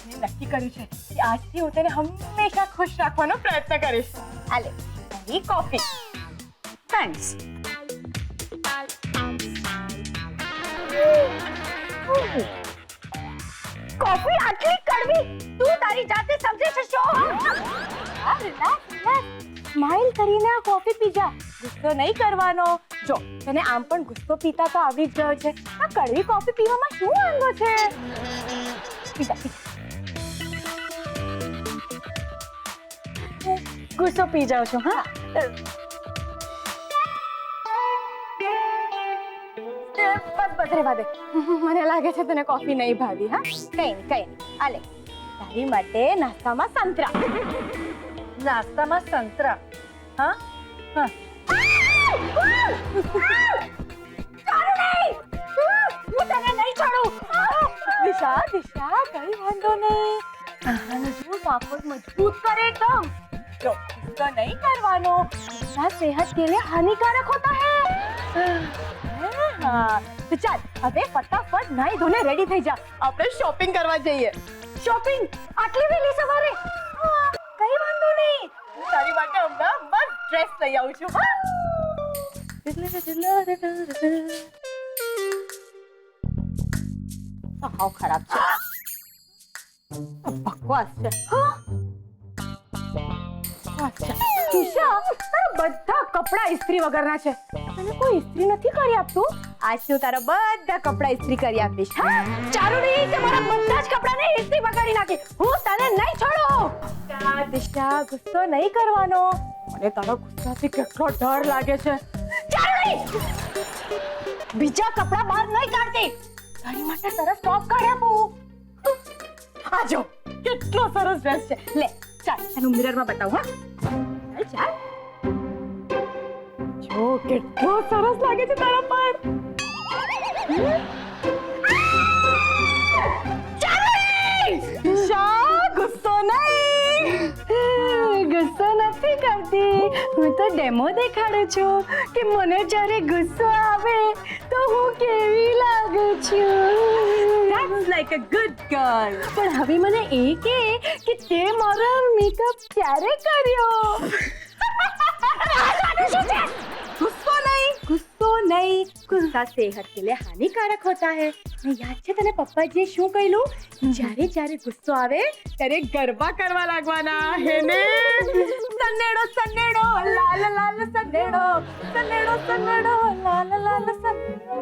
મેં નક્કી કર્યું છે કે આજથી હું તને હંમેશા ખુશ રાખવાનો પ્રયત્ન કરીશ. હાલે તારી કોફી. થેન્ક્સ. કોફી આટલી કડવી તું તારી જાતે સમજે છે શું? સ્માઈલ કરીને આ કોફી પી જા. ગુસ્સો નહીં કરવાનો. જો તને આમ પણ ગુસ્સો પીતા તો આવડી જ ગયો છે, આ કડવી કોફી પીવામાં શું વાંધો છે? પી જા. ગુસ્સો પી જાવ છો? હા, બસ રહેવા દે. મને લાગે છે તને કોફી નહીં ભાવી. હા, કઈ નહીં. આલે તારી માટે નાસ્તામાં સંતરા. નાસ્તામાં સંતરા? હા. હું તને નહીં છોડું. દિશા કઈ વાંધો નહીં. જો પાપડ મજબૂત કરે એકદમ. જો ગુસ્સો નહીં કરવાનો, ગુસ્सा सेहत के लिए हानिकारक होता है. हाँ, तो ચાલ હવે ફટાફટ નાઈ ધોને રેડી થઈ જા, આપણે શોપિંગ કરવા જઈએ. શોપિંગ આટલી વહેલી સવારે? કઈ વાંધો નહીં, હું તારી માટે હમણાં મસ્ત ડ્રેસ લઈ આવું છું. હાવ ખરાબ છે, બકવાસ છે. દિશા, તારા બધા કપડા ઇસ્ત્રી વગરના છે. તને કોઈ ઇસ્ત્રી નથી કરી આપતું? આજ હું તારા બધા કપડા ઇસ્ત્રી કરી આપીશ. ચારુડી, તમારા બધા જ કપડાને ઇસ્ત્રી બગાડી નાખી. હું તને નહીં છોડું. દિશા, ગુસ્સો નહીં કરવાનો. મને તારા ગુસ્સાથી કેટલો ડર લાગે છે. ચારુડી, બીજા કપડા બહાર નહીં કાઢતી. તારી માટે સરસ ટોપ કાઢી આપું. આ જો કેટલો સરસ ડ્રેસ છે. લે ચાલ, તને મિરરમાં બતાવું. હા ચાલ, જો કેટલો સરસ લાગે છે તારા પર. ગુસ્સો નહીં, ગુસ્સો નથી કરતી. હું તો ડેમો દેખાડું છું કે મને જ્યારે ગુસ્સો આવે તો હું કેવી લાગુ છું. That's like a good girl. પણ હવે મને એ કે તે મારો મેકઅપ ક્યારે કર્યો? गुस्सो नहीं, गुस्सा सेहत के लिए हानिकारक होता है. मैं याद છે તને પપ્પાજીએ શું કહ્યું? જ્યારે જ્યારે ગુસ્સો આવે ત્યારે ગરબા કરવા લાગવાના. હેને સનેડો સનેડો લાલ લાલ સનેડો, સનેડો સનેડો લાલ લાલ સનેડો.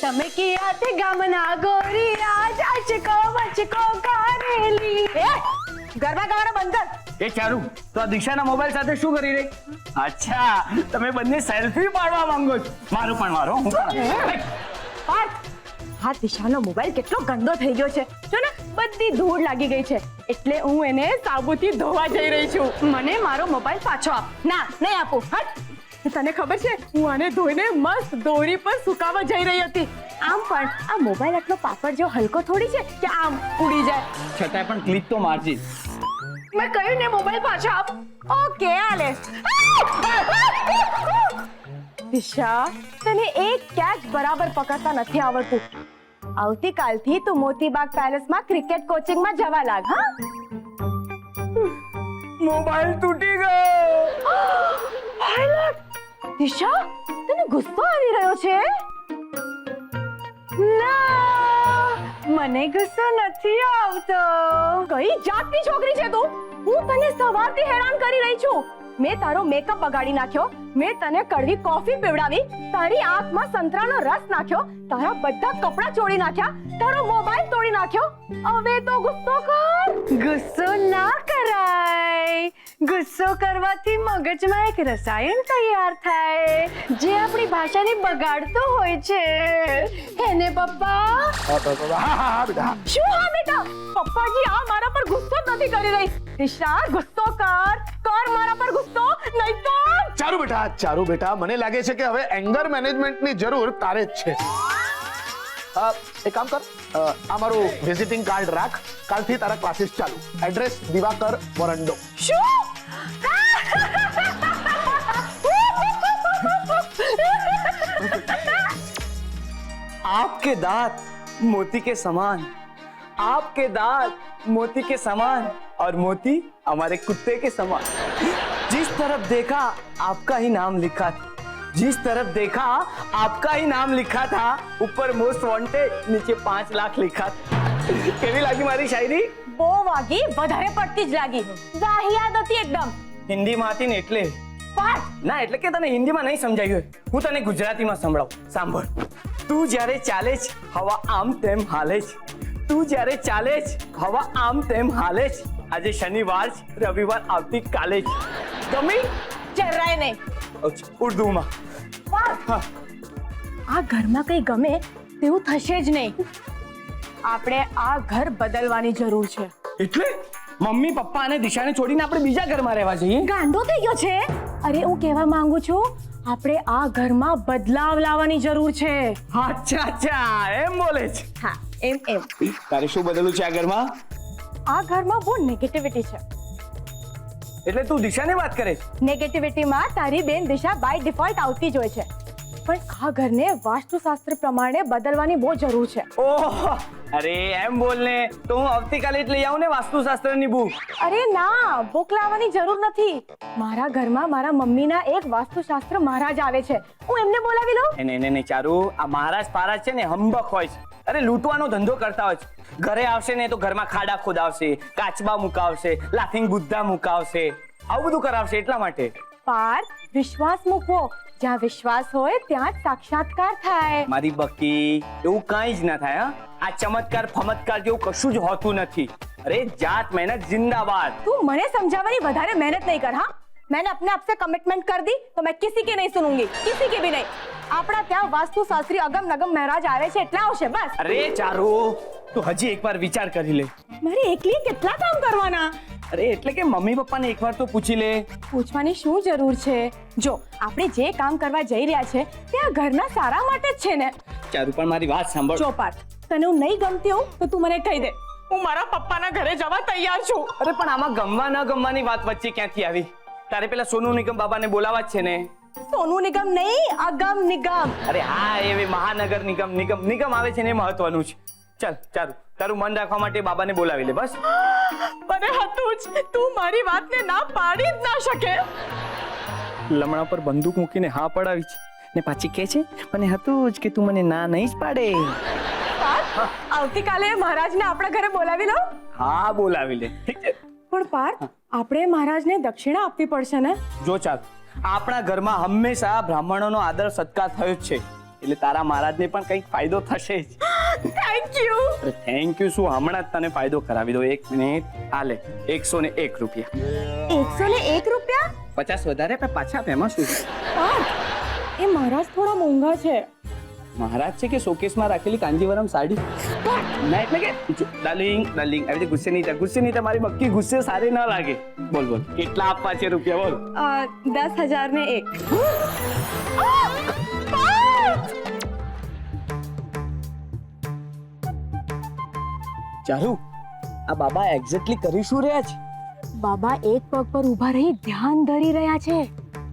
તમે કિયા તે ગામના ગોરી આજ અચકો વચકો કારેલી. ગરબા ગાવાનો બંધ કર. એ ચારુ, તો આ દિશાના મોબાઈલ સાથે શું કરી રહી? અચ્છા, તમે બંને સેલ્ફી પાડવા માંગો છો. મારું પણ મારો. હું પણ. હા, દિશાનો મોબાઈલ કેટલો ગંદો થઈ ગયો છે. જો ને બધી ધૂળ લાગી ગઈ છે, એટલે હું એને સાબુથી ધોવા જઈ રહી છું. મને મારો મોબાઈલ પાછો આપ. ના, નહીં આપું. હટ. તને ખબર છે હું આને ધોઈને મસ્ત દોરી પર સુકાવા જઈ રહી હતી. આમ પણ આ મોબાઈલ આટલો પાપડ જેવો હલકો થોડી છે કે આમ ઉડી જાય. છતાંય પણ ક્લિક તો મારજી. મેં કહ્યું ને મોબાઈલ પાછા આપ. ઓકે આલે. દિશા, તને એક કેચ બરાબર પકડતા નથી આવડતું. આવતીકાલથી તું મોતીબાગ પેલેસમાં ક્રિકેટ કોચિંગમાં જવા લાગ. હા, મોબાઈલ તૂટી ગયો. પાયલટ. દિશા, તને ગુસ્સો આવી રહ્યો છે? ના, મને ગુસ્સો નથી આવતો. કઈ જાતની છોકરી છે તું? હું તને સવારથી હેરાન કરી રહી છું. મેં તારો મેકઅપ બગાડી નાખ્યો, મેં તને કડવી કોફી પીવડાવી, તારી આંખમાં સંતરાનો રસ નાખ્યો, તારા બધા કપડાં ચોરી નાખ્યા, તારો મોબાઈલ તોડી નાખ્યો. હવે તો ગુસ્સો કર. ગુસ્સો ના કરાય. ગુસ્સો કરવાથી મગજમાં એક રસાયણ તૈયાર થાય જે આપણી ભાષાને બગાડતો હોય છે. એને પપ્પા. હા બેટા. શું હા બેટા? પપ્પાજી આ મારા પર ગુસ્સો જ નથી કરી રહી. દિશા, ગુસ્સો કર મારા પર ગુસ્સો, નહીં તો ચારુ બેટા, મને લાગે છે કે હવે એંગર મેનેજમેન્ટની જરૂર તારે જ છે. એક કામ કર, આ મારું વિઝિટિંગ કાર્ડ રાખ. કાલથી તારા ક્લાસીસ ચાલુ. એડ્રેસ દિવાકર મોરંડો. શું? आपके दांत मोती के समान, आपके दांत मोती के समान और मोती हमारे कुत्ते के समान. जिस तरफ देखा आपका ही नाम लिखा था, जिस तरफ देखा आपका ही नाम लिखा था, ऊपर मोस्ट वॉन्टेड, नीचे 5 लाख लिखा था. કેવી લાગી મારી શાયરી? બહુ વાગી, વધારે પડતી જ લાગી. વાહિયાત હતી એકદમ. હિન્દીમાં હતી ને એટલે. પાઠ. ના એટલે કે તને હિન્દીમાં નહીં સમજાયું હોય, હું તને ગુજરાતીમાં સંભળાવું. સાંભળ. તું જ્યારે ચાલે છે હવા આમ તેમ હાલે છે, તું જ્યારે ચાલે છે હવા આમ તેમ હાલે છે. આજે શનિવાર છે, રવિવાર આવતી કાલે છે. ગમી? જરાય નહીં. ઉર્દુમાં. પાઠ. આ ઘરમાં કઈ ગમે તેવું થશે જ નહીં. આપણે આ ઘર બદલવાની જરૂર છે. એટલે મમ્મી પપ્પા અને દિશાને છોડીને આપણે બીજા ઘરમાં રહેવા જઈએ? ગાંડો થઈ ગયો છે? અરે હું કહેવા માંગુ છું, આપણે આ ઘરમાં બદલાવ લાવવાની જરૂર છે. અચ્છા અચ્છા, એમ બોલે છે. હા, એમ. તારે શું બદલવું છે આ ઘરમાં? આ ઘરમાં બહુ નેગેટિવિટી છે. એટલે તું દિશાની વાત કરે છે? નેગેટિવિટીમાં તારી બેન દિશા બાય ડિફોલ્ટ આવતી જ હોય છે. પણ આ ઘરને વાસ્તુશાસ્ત્ર પ્રમાણે બદલવાની બહુ જરૂર છે. ઓહ, અરે એમ બોલ ને, તો હું આવતીકાલે જ લઈ આવું ને વાસ્તુશાસ્ત્રની બુક. અરે ના, બુક લાવવાની જરૂર નથી. મારા ઘરમાં મારા મમ્મીના એક વાસ્તુશાસ્ત્ર મહારાજ આવે છે, હું એમને બોલાવી લઉં. એને ચારુ, આ મહારાજ પારાજ છે ને હંબક હોય છે. અરે લૂંટવાનો ધંધો કરતા હોય છે. ઘરે આવશે ને તો ઘરમાં ખાડા ખોદાવશે, કાચબા મુકાવશે, લાફિંગ બુદ્ધા મુકાવશે, આવું બધું કરાવશે. એટલા માટે પાર્થ, વિશ્વાસ મૂકવો. જ્યાં વિશ્વાસ હોય ત્યાં જ સાક્ષાત્કાર થાય. મારી બકી, એવું કઈ જ ના થાય. આ ચમત્કાર ફમત્કાર જેવું કશું જ હોતું નથી. અરે જાત મહેનત जिंदाबाद. તું મને समझावानी વધારે મહેનત નહીં કર. हाँ, मैंने अपने आप से कमिटमेंट कर दी तो मैं किसी की नहीं सुनूंगी, किसी की भी नहीं. આપણા ત્યાં વાસ્તુ શાસ્ત્રી અગમ નગમ મહારાજ આવે છે એટલે આવશે બસ. અરે ચારુ, તું હજી એકવાર વિચાર કરી લે. મારે એકલી કેટલા કામ કરવાના? અરે એટલે કે મમ્મી પપ્પાને એકવાર તો પૂછી લે. પૂછવાની શું જરૂર છે? જો આપણે જે કામ કરવા જઈ રહ્યા છે તે આ ઘરના સારા માટે જ છે ને. ચારુ પણ મારી વાત સાંભળ. જો પાર્થ, તને હું નહીં ગમતી હોઉં તો તું મને કહી દે, હું મારા પપ્પાના ઘરે જવા તૈયાર છું. અરે પણ આમાં ગમવા ન ગમવાની વાત વચ્ચે ક્યાંથી આવી? તારે પેલા સોનુ નિગમ બાબાને બોલાવા જ છે ને. સોનુ નિગમ નહીં, અગમ નિગમ. અરે હા, એવી મહાનગર નિગમ આવે છે ને એ મહત્વનું છે. ચાલ ચારુ, તારું મન રાખવા માટે બાબાને બોલાવી લે બસ. અરે હતું જ, તું મારી વાતને ના પાડી જ ના શકે. લમણા પર બંદૂક મૂકીને હા પડાવી છે ને પાછી કહે છે મને હતું જ કે તું મને ના નહીં જ પાડે. પાર્થ, આવતીકાલે મહારાજને આપણા ઘરે બોલાવી લો. હા બોલાવી લે. ઠીક છે. પણ પાર્થ, આપણે મહારાજને દક્ષિણા આપવી પડશે ને. જો ચાલ, આપણા ઘરમાં હંમેશા બ્રાહ્મણોનો આદર સત્કાર થયો જ છે, એટલે તારા મહારાજને પણ કંઈક ફાયદો થશે જ. Thank you. થેન્ક યુ શું, હમણાં જ તને ફાયદો કરાવી દો. 1 મિનિટ. આ લે 101 રૂપિયા. 101 રૂપિયા? 50 વધારે પણ પાછા આપે, એમાં શું? પાર્થ, એ મહારાજ થોડા મોંઘા છે. મહારાજ છે કે શોકેસમાં રાખેલી કાંજીવરમ સાડી? ના એટલે કે ડાર્લિંગ આવી રીતે ગુસ્સે નહીં મારી બક્કી, ગુસ્સે સારી ના લાગે. બોલ કેટલા આપવા છે રૂપિયા બોલ. 10,000 ને 1. ચારુ, આ બાબા એક્ઝેક્ટલી કરી શું રહ્યા છે? બાબા એક પગ પર ઊભા રહી ધ્યાન ધરી રહ્યા છે.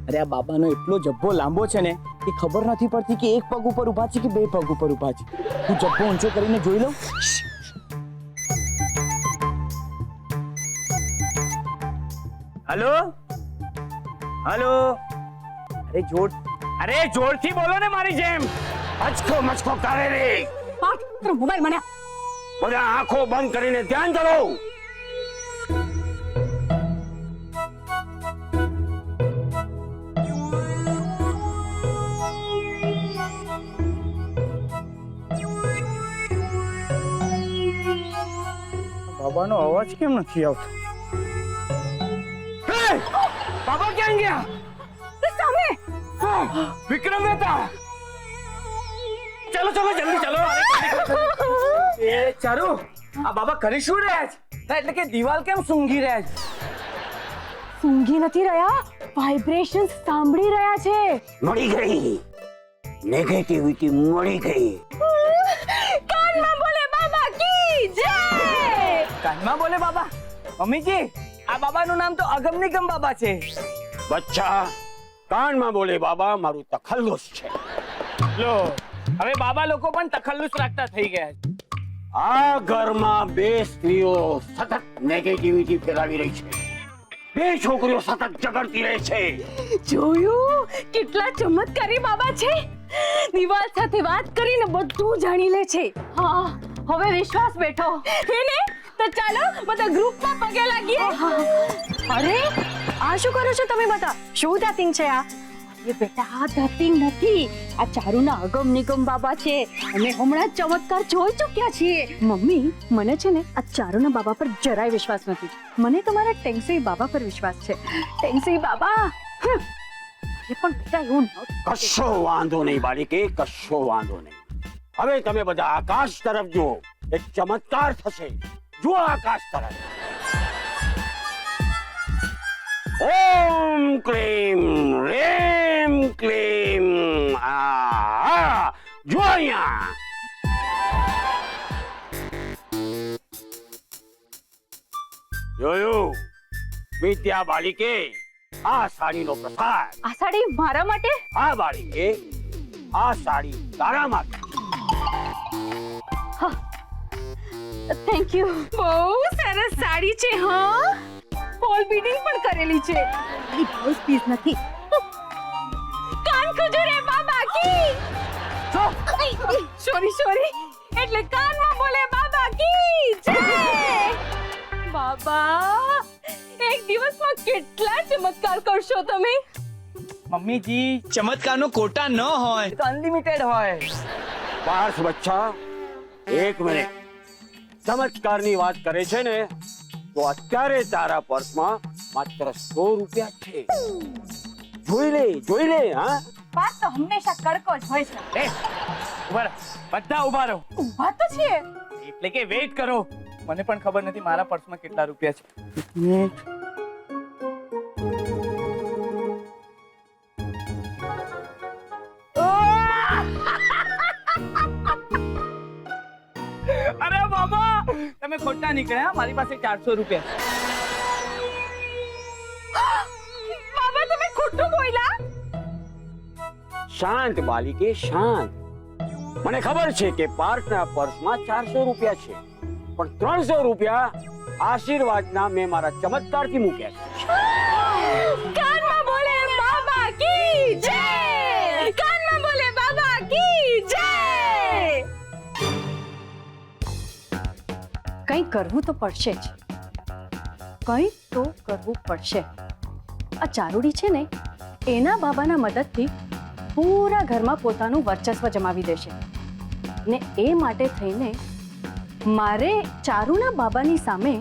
અરે આ બાબાનો એટલો જબ્બો લાંબો છે ને કે ખબર નથી પડતી કે એક પગ ઉપર ઊભા છે કે બે પગ ઉપર ઊભા છે. હું જબ્બો ઊંચો કરીને જોઈ લઉં. હલો હલો, અરે જોરથી બોલો ને મારી જેમ. મચકો મચકો કરે રે. મોબાઈલ મને બધા આંખો બંધ કરીને ધ્યાન કરો. બાબાનો અવાજ કેમ નથી આવતો? બાબા ક્યાં ગયા? સામે વિક્રમ મહેતા, ચલો ચલો જલ્દી ચલો. એ ચારુ, આ બાબા કરી શું રહ્યા છે? એટલે કે દિવાલ કેમ સૂંઘી રહ્યા છે? સૂંઘી નથી રહ્યા, વાઇબ્રેશન સાંભળી રહ્યા છે. મળી ગઈ નેગેટિવિટી, મળી ગઈ. કાનમાં બોલે બાબા કી જય. કાનમાં બોલે બાબા? મમ્મીજી, આ બાબાનું નામ તો અગમ નિગમ બાબા છે. બચ્ચા, કાનમાં બોલે બાબા મારું તખલ્લુસ છે. લો, હવે બાબા લોકો પણ તખલ્લુસ રાખતા થઈ ગયા છે. આ ઘરમાં બે સ્ત્રીઓ સતત નેગેટિવિટી ફેલાવી રહી છે. બે છોકરીઓ સતત ઝઘડતી રહે છે. જોયું કેટલા ચમત્કારી બાબા છે. દિવાલ સાથે વાત કરીને બધું જાણી લે છે. હા, હવે વિશ્વાસ બેઠો એને તો ચાલો બધા ગ્રુપમાં પગે લાગીએ. અરે આ શું કરો છો તમે બધા? શું ધતિંગ છે આ? એ બેટા આ ધતિંગ નથી, આ ચારુના અગમ નિગમ બાબા છે. અમે હમણાં જ ચમત્કાર જોઈ ચૂક્યા છીએ. મમ્મી, મને છે ને આ ચારુના બાબા પર જરાય વિશ્વાસ નથી. મને તમારા ટેંગસઈ બાબા પર વિશ્વાસ છે. ટેંગસઈ બાબા એ પણ બેટા એવું ન કશો વાંધો નહીં બાળકે, કશો વાંધો નહીં. હવે તમે બધા આકાશ તરફ જુઓ, એક ચમત્કાર થશે. જુઓ આકાશ તરફ. ઓમ ક્લીમ રેમ ક્લીમ. આ જો અહીંયા. જોયું વિદ્યા બાલિકે? આ સાડીનો પ્રસાદ. આ સાડી મારા માટે? આ બાળીકે, આ સાડી તારા માટે. Thank you. બહુ સરસ સાડી છે. હા, ફોલ બીડિંગ પણ કરેલી છે. એ બ્લાઉઝ પીસ નથી. કાન ખજૂરે બાબા કી. સોરી, એટલે કાનમાં બોલે બાબા કી જય. બાબા, એક દિવસમાં કેટલા ચમત્કાર કરશો તમે? મમ્મીજી, ચમત્કારનો કોટા ન હોય તો અનલિમિટેડ હોય. પાર્થ બચ્ચા, એક મિનિટ. ચમત્કારની વાત કરે છે ને, તો અત્યારે તારા પર્સમાં માત્ર 100 રૂપિયા છે. જોઈ લે. હા, વાત તો હંમેશા કડકો જ હોય છે. એ ઉભા રહો, બધા ઉભા રહો. ઊભા તો છીએ. એટલે કે વેઇટ કરો. મને પણ ખબર નથી મારા પર્સમાં કેટલા રૂપિયા છે. એક મિનિટ. અરે બાબા, તમે ખોટા નીકળ્યા. મારી પાસે 400 રૂપિયા. બાબા, તમે ખોટું બોલ્યા. શાંત બાલિકે, શાંત. મને ખબર છે કે પાર્થના પર્સમાં 400 રૂપિયા છે, પણ 300 રૂપિયા આશીર્વાદના મેં મારા ચમત્કારથી મૂક્યા છે. કાનમાં બોલે બાબા કી જય. કાનમાં બોલે બાબા કી જય. કંઈ કરવું તો પડશે જ. કંઈ તો કરવું પડશે. આ ચારુડી છે ને, એના બાબાના મદદથી પૂરા ઘરમાં પોતાનું વર્ચસ્વ જમાવી દેશે. ને એ માટે થઈને મારે ચારુના બાબાની સામે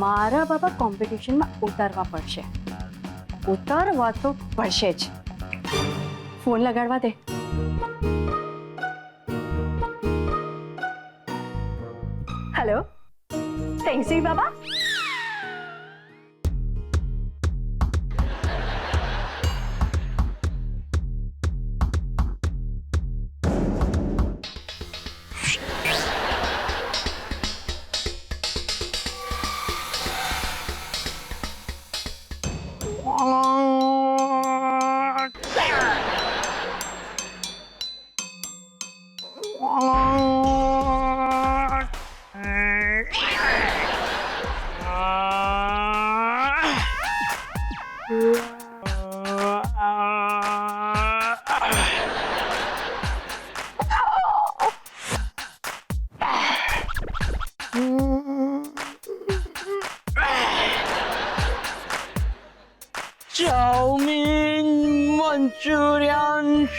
મારા બાબા કોમ્પિટિશનમાં ઉતારવા પડશે. ઉતારવા તો પડશે જ. ફોન લગાડવા દે. હેલો, ટેંગસી બાબા.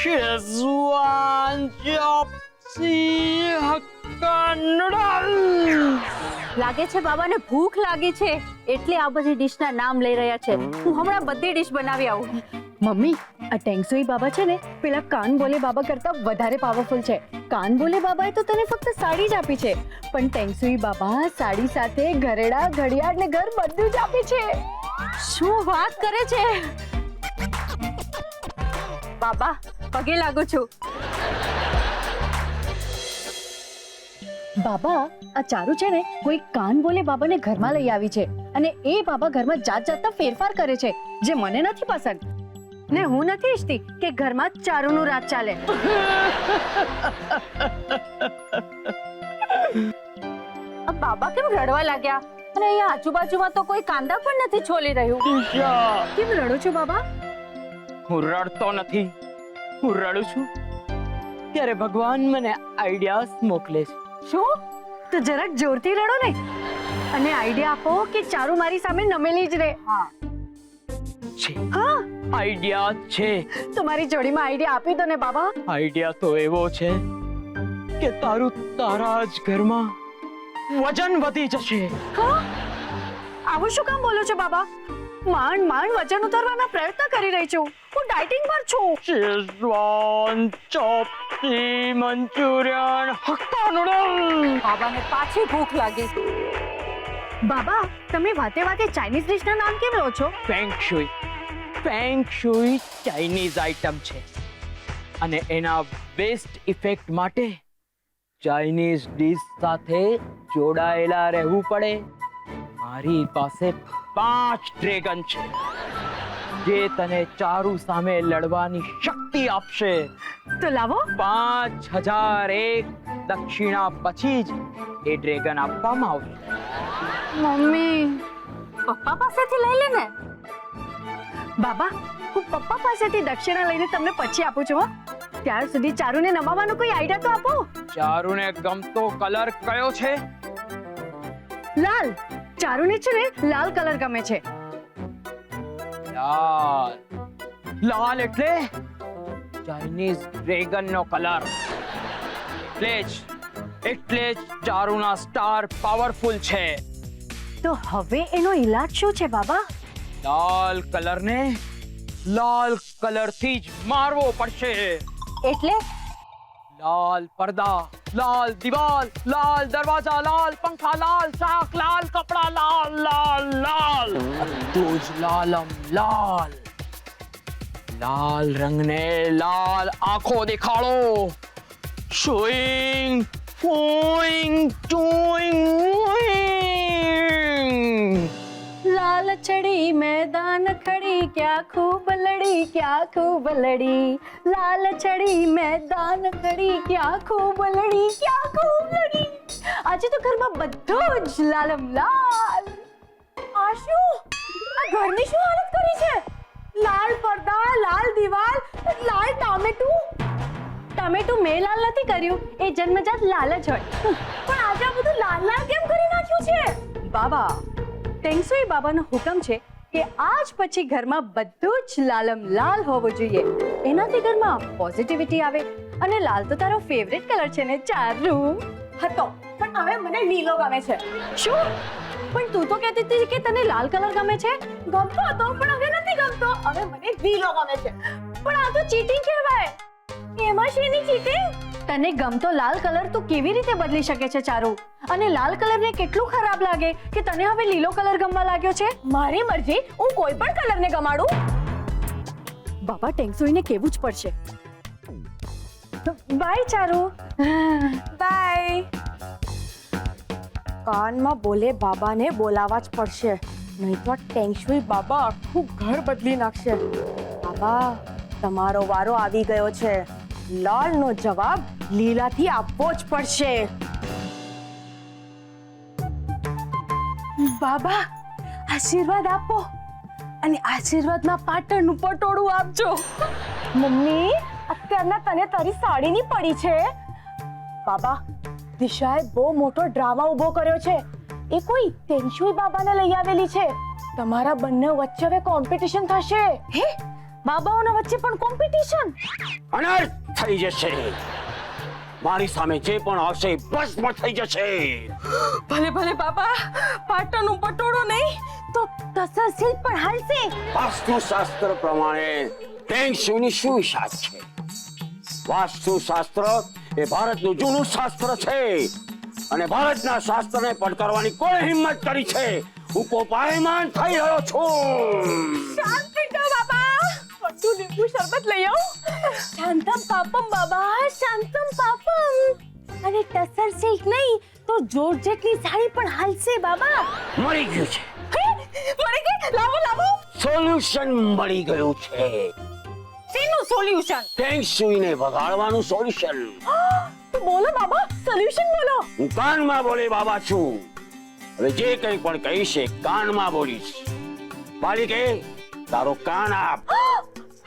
Schezwan chopsuey hakka noodle. લાગે છે બાબાને ભૂખ લાગી છે એટલે આ બધી ડીશના નામ લઈ રહ્યા છે. હું હમણાં બધી ડીશ બનાવી આવું. મમ્મી આ ટેંગસુઈ બાબા છે ને પેલા કાન બોલે બાબા કરતા વધારે પાવરફુલ છે. કાન બોલે બાબાએ તો તને ફક્ત સાડી જ આપી છે, પણ ટેંગસુઈ બાબા સાડી સાથે ઘરેડા ઘડિયાળ ને ઘર બધું જ આપે છે. શું વાત કરે છે? બાબા પગે લાગુ છું. બાબા આ ચારુ છે ને કોઈ કાન બોલે બાબાને ઘરમાં લઈ આવી છે અને એ બાબા ઘરમાં જાત જાતના ફેરફાર કરે છે જે મને નથી પસંદ ને હું નથી ઈચ્છતી કે ઘરમાં ચારુનું રાજ ચાલે. આ બાબા કેમ રડવા લાગ્યા? અને અહીંયા આજુબાજુમાં તો કોઈ કાંદા પણ નથી છોલી રહ્યું. કેમ રડો છો બાબા? હું રડતો નથી, હું રડું છું ત્યારે ભગવાન મને આઈડિયાસ મોકલે છે. શું? તો જરાક જોરથી રડો ને અને આઈડિયા આપો કે ચારુ મારી સામે નમેલી જ રહે. છે હા આઈડિયા છે. તો મારી જોડીમાં આઈડિયા આપી દો ને બાબા. આઈડિયા તો એવો છે કે તારા જ ઘરમાં વજન વધી જશે. હા આવું શું કામ બોલો છો બાબા? માંડ વજન ઉતારવાના પ્રયત્ન કરી રહી છું. હું ડાયટિંગ પર છું. Schezwan chopsuey manchurian hakka noodle. બાબાને પાછી ભૂખ લાગી. બાબા તમે વાતે વાતે ચાઇનીઝ ડિશના નામ કેમ લો છો? ફેંગ શુઈ ચાઇનીઝ આઇટમ છે અને એના બેસ્ટ ઇફેક્ટ માટે ચાઇનીઝ ડીશ સાથે જોડાયેલા રહેવું પડે. મારી પાસે 5 ડ્રેગન છે જે તને ચારુ સામે લડવાની શક્તિ આપશે. તો લાવો. 5001 દક્ષિણા પછી જ એ ડ્રેગન આપવામાં આવશે. મમ્મી પપ્પા પાસેથી લઈ લે ને. બાબા હું પપ્પા પાસેથી દક્ષિણા લઈને તમને પછી આપું છું. ત્યાર સુધી ચારુને નમાવાનો કોઈ આઈડિયા તો આપો. ચારુને ગમતો કલર કયો છે? લાલ. ચારુને છે ને લાલ કલર ગમે છે. લાલ એટલે ચાઇનીઝ ડ્રેગન નો કલર. એટલે જ ચારુના સ્ટાર પાવરફુલ છે. તો હવે એનો ઈલાજ શું છે બાબા? લાલ કલરને લાલ કલરથી જ મારવો પડશે. એટલે લાલ પડદા, લાલ દિવાલ, લાલ દરવાજા, લાલ પંખા, લાલ શાક, લાલ કપડા, લાલ લાલ લાલ બધું જ લાલમ લાલ. લાલ રંગને લાલ આંખો દેખાડો. Showing ફોઈંગ towing મોઈંગ. लाल चढ़ी मैदान खड़ी क्या खूब लड़ी लाल चढ़ी मैदान खड़ी क्या खूब लड़ी. આજે તો ઘરમાં બધું જ લાલમ લાલ. આ શું? આ ઘરની શું હાલત કરી છે? લાલ પડદા, લાલ દિવાલ, લાલ ટામેટું. ટામેટું મેં લાલ નથી કર્યું, એ જન્મજાત લાલ જ હોય. પણ આજે આ બધું લાલ લાલ કેમ કરી નાખ્યું છે? બાબા ટેંગસુઈ બાબાનો હુકમ છે કે આજ પછી ઘરમાં બધું જ લાલમ લાલ હોવું જોઈએ. એનાથી ઘરમાં પોઝિટિવિટી આવે. અને લાલ તો તારો ફેવરેટ કલર છે ને ચારુ? હતો પણ હવે મને લીલો ગમે છે. શું? પણ તું તો કહેતી હતી કે તને લાલ કલર ગમે છે. ગમતો હતો પણ હવે નથી ગમતો. હવે મને લીલો ગમે છે. પણ આ તો ચીટિંગ કહેવાય. એમાં શેની ચીટિંગ? તને ગમતો લાલ કલર તું કેવી રીતે બદલી શકે છે ચારુ? અને લાલ કલરને કેટલું ખરાબ લાગે કે તને હવે લીલો કલર ગમવા લાગ્યો છે? મારી મરજી, હું કોઈ પણ કલરને ગમાડું. બાબા ટેંગસુઈને કેવું જ પડશે. By Charu. બાય. કાનમાં બોલે બાબાને બોલાવા જ પડશે, નહીં તો ટેંગસુઈ બાબા આખું ઘર બદલી નાખશે. બાબા તમારો વારો આવી ગયો છે. લાલનો જવાબ લીલાથી આપવો જ પડશે. બાબા આશીર્વાદ આપો અને આશીર્વાદમાં પાટણનું પટોળું આપજો. મમ્મી અત્યારના તને તારી સાડીની પડી છે. બાબા દિશાએ બહુ મોટો ડ્રામા ઊભો કર્યો છે. એ કોઈ ટેંગસુઈ બાબાને લઈ આવેલી છે. તમારા બંને વચ્ચે હવે કોમ્પિટિશન થશે. હે બાબાઓના વચ્ચે પણ કોમ્પિટિશન? અનર્થ થઈ જશે. મારી સામે જે પણ આવશે એ ભસ્મ થઈ જશે. ભલે ભલે બાબા, પાટણનું પટોળું નહીં તો તસર શિલ્પ પણ હાલશે. વાસ્તુશાસ્ત્ર પ્રમાણે ફેંગ શુઈની શું વિશાળ છે? વાસ્તુશાસ્ત્ર એ ભારતનું જૂનું શાસ્ત્ર છે અને ભારતના શાસ્ત્રને પડકારવાની કોઈ હિંમત કરી છે? હું કોપાયમાન થઈ રહ્યો છું. શાંત થઈ જાઓ બાબા, ઠંડુ લીંબુ શરબત લઈ આવો. શાંતમ પાપમ બાબા, શાંતમ પાપમ. અને ટસર સિલ્ક નહીં તો જોર્જેટની સાડી પણ હાલશે બાબા. મળી ગયું છે. હે? મળી ગઈ? લાવો લાવો. સોલ્યુશન મળી ગયું છે. શેનું સોલ્યુશન? ફેંગ શુઈને વગાડવાનું સોલ્યુશન. તો બોલો બાબા, સોલ્યુશન બોલો. હું કાનમાં બોલે બાબા છું. હવે જે કંઈ પણ કહીશ એ કાનમાં બોલીશ. બાળી કે તારો કાન આપ.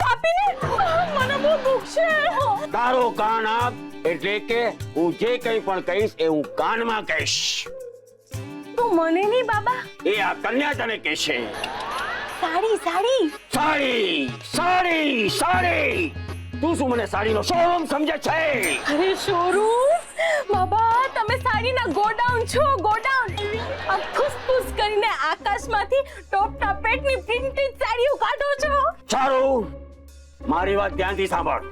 કાપીને મને બહુ દુખ છે. તારો કાન આપ એટલે કે હું જે કંઈ પણ કહીશ એ હું કાનમાં કહીશ. તું મને નહીં બાબા. એ આ કન્યા તને કહેશે. સાડી સાડી. સાડી સાડી સાડી. તું શું મને સાડીનો શોરૂમ સમજે છે? અરે શોરૂમ બાબા, તમે સાડીના ગોડાઉન છો, ગોડાઉન. આ ફૂસફૂસ કરીને આકાશમાંથી ટોપ ટાપેટની પ્રિન્ટેડ સાડીઓ કાઢો છો. સારું, મારી વાત ધ્યાનથી સાંભળ.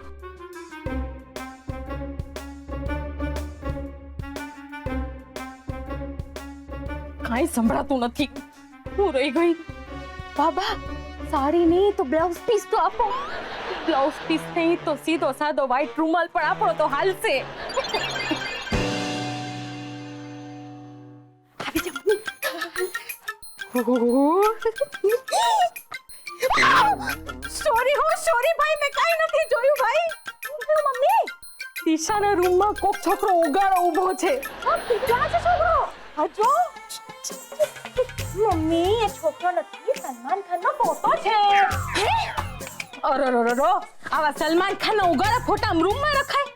કાંઈ સંભળાતું નથી. હું રહી ગઈ. બાબા, સાડી નહીં તો બ્લાઉઝ પીસ તો આપો. બ્લાઉઝ પીસ નહીં તો સીધો સાદો વ્હાઈટ રૂમાલ પણ આપો તો હાલશે. આવી જાઓ. સોરી હો, સોરી ભાઈ, મેં કાંઈ નથી જોયું ભાઈ. મમ્મી, દિશાના રૂમમાં કોક છોકરો ઉગાડો ઊભો છે. ક્યાં છે છોકરો? હા જો. મમ્મી, એ છોકરો નથી, સલમાન ખાનનો ફોટો છે. અરરરરો, આવા સલમાન ખાનના ઉગાડા ફોટા રૂમમાં રખાય?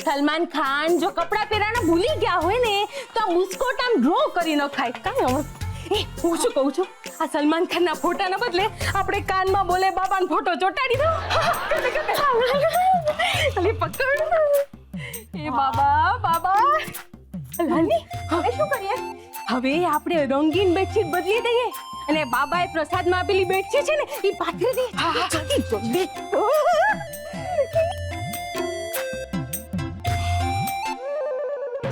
સલમાન ખાન જો કપડા પહેરાને ભૂલી ગયા હોય ને તો આ મુસ્કોટ આમ ડ્રો કરી નખાય. કાંઈ હવે હું શું કહું છું, આ સલમાન ખાનના ફોટાના બદલે આપણે કાનમાં બોલે બાબાનો ફોટો ચોંટાડી દો. અલી પકડ. એ બાબા, બાબા. લાલી, હવે શું કરીએ? હવે આપણે રંગીન બેડશીટ બદલી દઈએ અને બાબાએ પ્રસાદમાં આપેલી બેડશીટ છે ને એ પાથરી દઈએ. જલ્દી જલ્દી.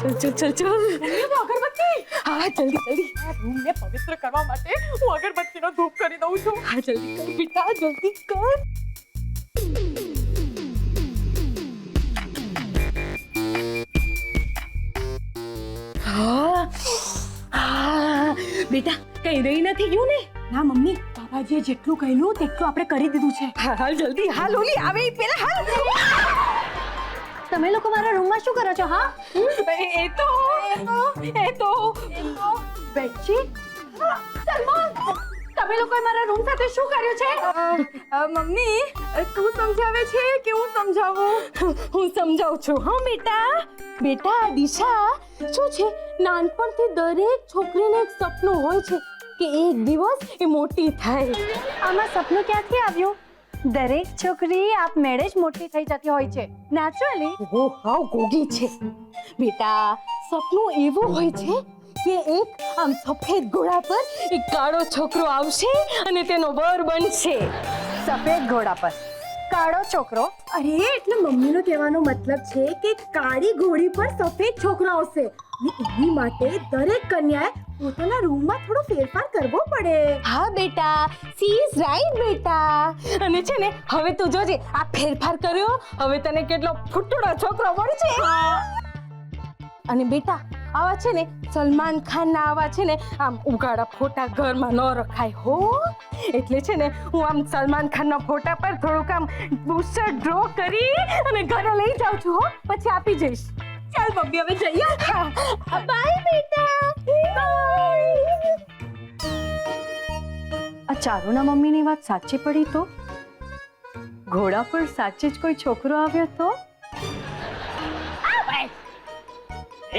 ચલ ચલ ચલ ચલ. અગરબત્તી. હા જલ્દી જલ્દી. આ રૂમને પવિત્ર કરવા માટે હું અગરબત્તીનો ધૂપ કરી દઉં છું. હા જલ્દી કર બેટા, જલ્દી કર. બેટા, કઈ રહી નથી ગયું ને? ના મમ્મી, બાબાજીએ જેટલું કહ્યું તેટલું આપણે કરી દીધું છે. હાલ જલ્દી હાલ, ઓલી આવે એ પહેલા હાલ. તમે લોકો મારા રૂમમાં શું કરો છો? હા, એ તો બેડશીટ. સલમાન, તમે લોકોએ મારા રૂમ સાથે શું કર્યું છે? મમ્મી, તું સમજાવે છે કે હું સમજાવું? હું સમજાવું છું. હા બેટા. બેટા દિશા, શું છે, નાનપણથી દરેક છોકરીને એક સપનું હોય છે કે એક દિવસ એ મોટી થાય. આમાં સપનું ક્યાંથી આવ્યું? દરેક છોકરી આપમેળે જ મોટી થઈ જતી હોય છે, નેચરલી. ઓ હાવ ગોગી છે. બેટા, સપનું એવું હોય છે કે એક આમ સફેદ ઘોડા પર એક કાળો છોકરો આવશે અને તેનો વર બનશે. સફેદ ઘોડા પર કાળો છોકરો? અરે એટલે મમ્મીનો કહેવાનો મતલબ છે કે કાળી ઘોડી પર સફેદ છોકરો આવશે અને એની માટે દરેક કન્યાએ પોતાના રૂમમાં થોડો ફેરફાર કરવો પડે. હા બેટા, સી ઇઝ રાઈટ બેટા. અને છે ને, હવે તું જોજે, આ ફેરફાર કર્યો હવે તને કેટલો ફૂટડો છોકરો મળશે. અને બેટા, આવા છે ને સલમાન ખાનના આવા છે ને આમ ઉગાડા ફોટા ઘરમાં ન રખાય હો. એટલે છે ને હું આમ સલમાન ખાનના ફોટા પર થોડુંક આમ બુસ્ટર ડ્રો કરી અને ઘરે લઈ જાઉં છું હો, પછી આપી જઈશ. ચાલ મમ્મી, હવે જઈએ. બાય બેટા. આ ચારુના મમ્મીની વાત સાચી પડી તો ઘોડા પર સાચે જ કોઈ છોકરો આવ્યો તો?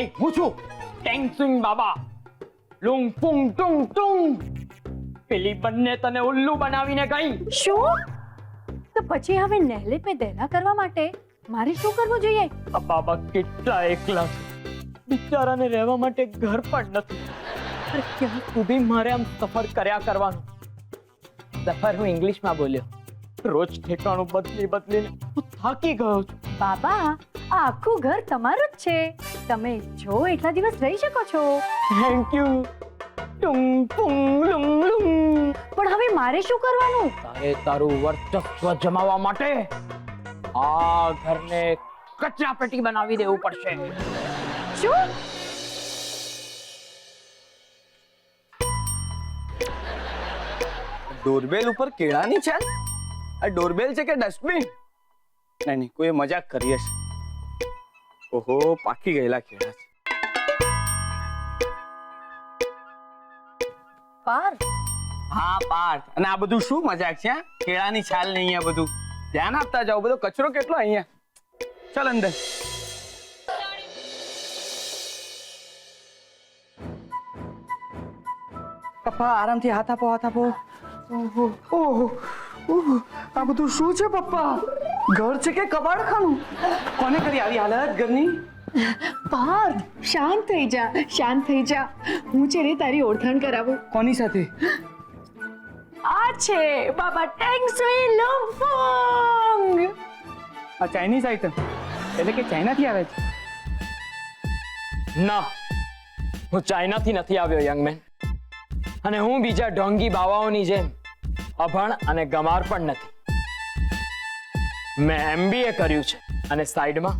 એ હું છું ટેંગ સિંગ બાબા. લુંગ પુંગ ટુંગ ટુંગ. પેલી બંને તને ઉલ્લુ બનાવીને ગઈ. શું? તો પછી હવે નહેલે પે દહેલા કરવા માટે મારે શું કરવું જોઈએ? આ બાબા કેટલા એકલા છે, બિચારાને રહેવા માટે ઘર પણ નથી. અરે ક્યાં સુધી મારે આમ સફર કર્યા કરવાનું? સફર હું ઇંગ્લિશમાં બોલ્યો. રોજ ઠેકાણું બદલીને હું થાકી ગયો છું. બાબા, આ આખું ઘર તમારું જ છે. તમે જો એટલા દિવસ રહી શકો છો. Thank you. ટુંગ પુંગ લુંગ લુંગ. પણ હવે મારે શું કરવાનું? તારે તારું વર્ચસ્વ જમાવવા માટે આ ઘરને કચરા પેટી બનાવી દેવું પડશે. શું? ડોરબેલ ઉપર કેળાની છાલ? આ ડોરબેલ છે કે ડસ્ટબિન? નહીં, કોઈ મજાક કરી હશે. ઓહો, પાકી ગયેલા કેળા છે. પાર્થ, હા પાર્થ. અને આ બધું શું મજાક છે? કેળાની છાલ ને અહીંયા બધું ધ્યાન આપતા જાઓ. બધો કચરો કેટલો અહીંયા. ચાલ અંદર. પપ્પા આરામથી હાથ આપો, હાથ આપો. ઓહો ઓહો ઓહો, આ બધું શું છે પપ્પા? ઘર છે કે કબાડખાનું? કોને કરી આવી હાલત ઘરની? પાર્થ, શાંત થઈ જા, શાંત થઈ જા. હું છે ને તારી ઓળખાણ કરાવું. કોની સાથે? આ છે બાબા ટેંગ સુઈ લુંફોંગ. આ ચાઇનીઝ આઈટમ એટલે કે ચાઇનાથી આવે છે? ના, હું ચાઇનાથી નથી આવ્યો યંગમેન. અને હું બીજા ઢોંગી બાવાઓની જેમ અભણ અને ગમાર પણ નથી. મેં MBA કર્યું છે અને સાઈડમાં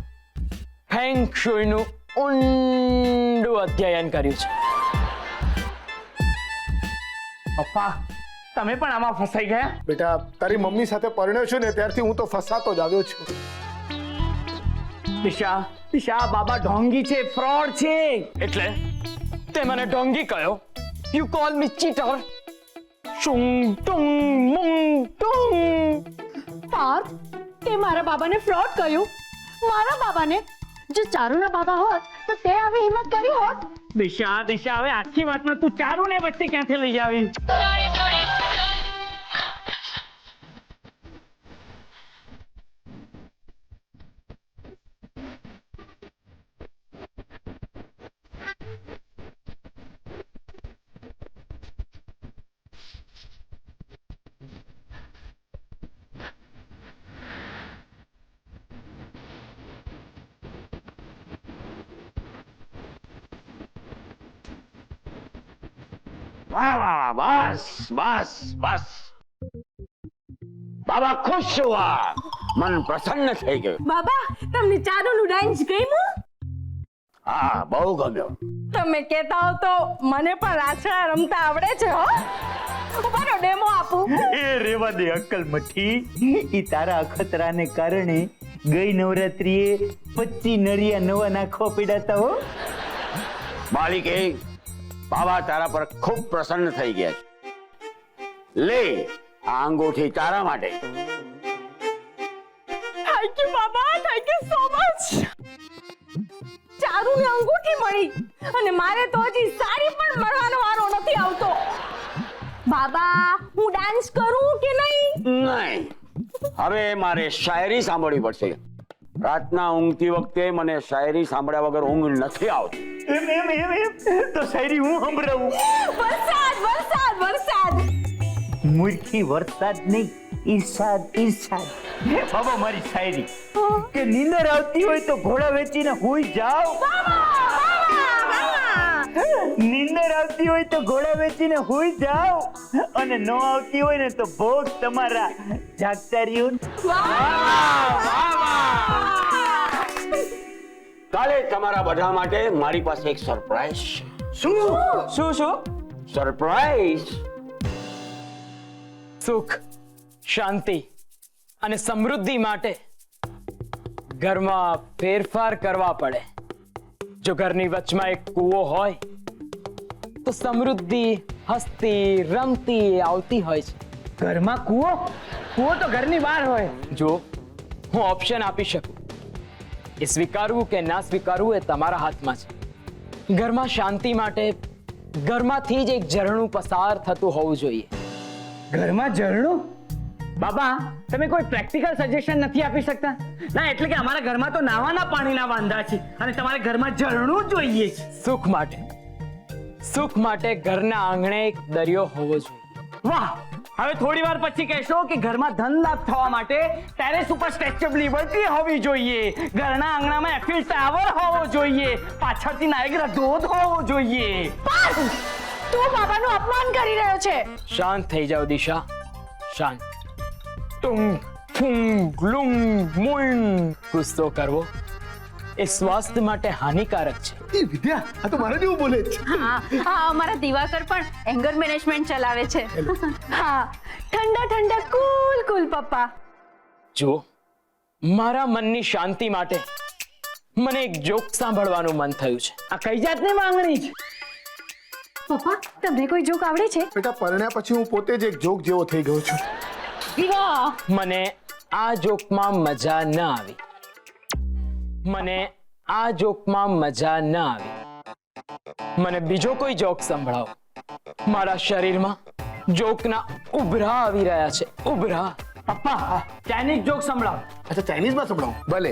ફેંગ શુઈનું ઊંડું અધ્યયન કર્યું છે. પપ્પા, તમે પણ આમાં ફસાઈ ગયા? બેટા, તારી મમ્મી સાથે પરણ્યો છું ને ત્યારથી હું તો ફસાતો જ આવ્યો છું. દિશા, બાબા ઢોંગી છે, ફ્રોડ છે. એટલે તે મને ઢોંગી કહ્યો? You call me cheater? શુંગ ટુંગ મુંગ ટુંગ. પાર્થ, તે મારા બાબાને ફ્રોડ કહ્યું? મારા બાબાને? જો ચારુના બાબા હોત તો તે આવી હિંમત કરી હોત? દિશા, હવે આખી વાતમાં તું ચારુને વચ્ચે ક્યાંથી લઈ આવી? બસ બસ બસ, બાબા ખુશ હુઆ, મન પ્રસન્ન થઈ ગયું. બાબા, તમને ચારુનું ડાન્સ ગમ્યું? હા, બહુ ગમ્યો. તમે કહેતા હો તો મને પણ રાછડા રમતા આવડે છે. હો, મારો ડેમો આપું? એ રેવા દે અક્કલ મઠી. ઈ તારા અખતરાને કારણે ગઈ નવરાત્રીએ 25 નરિયા નવા નાખવા પડ્યા હો. બાળીકે, બાબા તારા પર ખૂબ પ્રસન્ન થઈ ગયા છે. લે, આ અંગૂઠી તારા માટે. થેન્ક યુ બાબા, થેન્ક યુ સો મચ. ચારુને અંગૂઠી મળી અને મારે તો હજી સાડી પણ મળવાનો વારો નથી આવતો. બાબા, હું ડાન્સ કરું કે નહીં? નહીં, હવે મારે શાયરી સાંભળવી પડશે. રાતના ઊંઘતી વખતે મને શાયરી સાંભળ્યા વગર ઊંઘ નથી આવતી. એમ તો શાયરી હું સંભળાવું. વરસાદ વરસાદ વરસાદ. મૂર્ખી વરસાદ નહીં, ઈર્ષાદ ઈર્ષાદ. બાબા, મારી શાયરી કે નીંદર આવતી હોય તો ઘોડા વેચીને હુઈ જાઓ. નીંદર આવતી હોય તો ઘોડા વેચીને હુઈ જાઓ, અને ન આવતી હોય ને તો ભોગ તમારા જાગતા રહ્યો. કાલે તમારા બધા માટે મારી પાસે એક સરપ્રાઈઝ છે. શું? સરપ્રાઈઝ. સુખ, શાંતિ અને સમૃદ્ધિ માટે ઘરમાં ફેરફાર કરવા પડે. જો ઘરની વચમાં એક કૂવો હોય તો સમૃદ્ધિ હસતી રમતી આવતી હોય છે. ઘરમાં કૂવો તો ઘરની બહાર હોય. જો હું ઓપ્શન આપી શકું, એ સ્વીકારવું કે ના સ્વીકારવું એ તમારા હાથમાં છે. ઘરમાં શાંતિ માટે ઘરમાંથી જ એક ઝરણું પસાર થતું હોવું જોઈએ. ઘરમાં ઝરણું? બાબા તમે કોઈ પ્રેક્ટિકલ સજેશન નથી આપી શકતા? ના એટલે કે અમારા ઘરમાં તો નાવાના પાણીના વાંધા છે અને તમારે ઘરમાં ઝરણું જોઈએ છે. સુખ માટે ઘરના આંગણે એક દરિયો હોવો જોઈએ. વાહ, હવે થોડી વાર પછી કહેશો કે ઘરમાં ધન લાભ થવા માટે ટેરેસ ઉપર સ્ટેચ્યુ ઓફ લિબર્ટી હોવી જોઈએ, ઘરના આંગણામાં એફિલ ટાવર હોવો જોઈએ, પાછળથી નાયગ્રા ધોધ હોવો જોઈએ. તું બાબાનું અપમાન કરી રહ્યો છે. શાંત થઈ જાઓ દિશા, શાંત. ટુંગ ફુંગ લુંગ મુંગ ગુસ્સો કરવો એ સ્વાસ્થ્ય માટે હાનિકારક છે. એ વિદ્યા, આ તો મારા જેવું બોલે જ છે. હા અમારા દિવાકર પણ એંગર મેનેજમેન્ટ ચલાવે છે. હા, ઠંડા ઠંડા કુલ કુલ પપ્પા. જો મારા મનની શાંતિ માટે મને એક જોક સાંભળવાનું મન થયું છે. આ કઈ જાતની માંગણી છે? પપ્પા, તમને કોઈ જોક આવડે છે? બેટા, પરણ્યા પછી હું પોતે જ એક જોક જેવો થઈ ગયો છું. મને આ જોકમાં મજા ન આવી. મને બીજો કોઈ જોક સંભળાવો. મારા શરીરમાં જોકના ઉભરા આવી રહ્યા છે, ઉભરા. પપ્પા ચાઇનીઝ જોક સંભળાવો. અચ્છા, ચાઇનીઝમાં સંભળાવું? ભલે.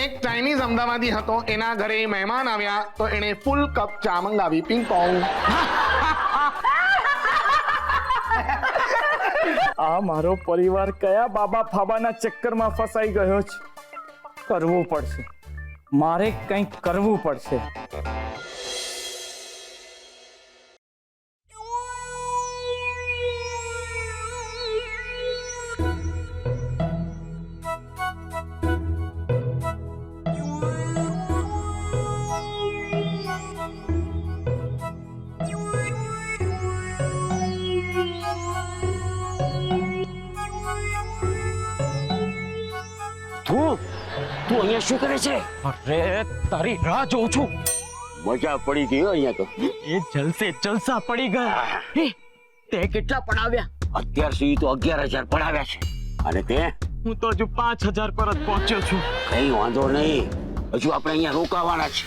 એક ચાઇનીઝ અમદાવાદી હતો, એના ઘરે મહેમાન આવ્યા તો એને ફૂલ કપ ચા મંગાવી. પિંગ પોંગ. આ મારો પરિવાર કયા બાબા ફાબાના ચક્કરમાં ફસાઈ ગયો છે? કરવું પડશે, મારે કંઈક કરવું પડશે. તું અહીંયા શું કરે છે? અરે તારી રાહ જોઉં છું. મજા પડી ગઈ હો અહીંયા તો. એ જલસા પડી ગયા. તે કેટલા પડાવ્યા? અત્યાર સુધી તો 11,000 પડાવ્યા છે. અને તે? હું તો હજુ 5,000 પર જ પહોંચ્યો છું. કઈ વાંધો નહીં, હજુ આપણે અહીંયા રોકાવાના છે.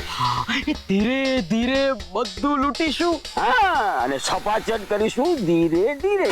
ધીરે ધીરે બધું લૂટીશું. હા, અને સપાચન કરીશું ધીરે ધીરે.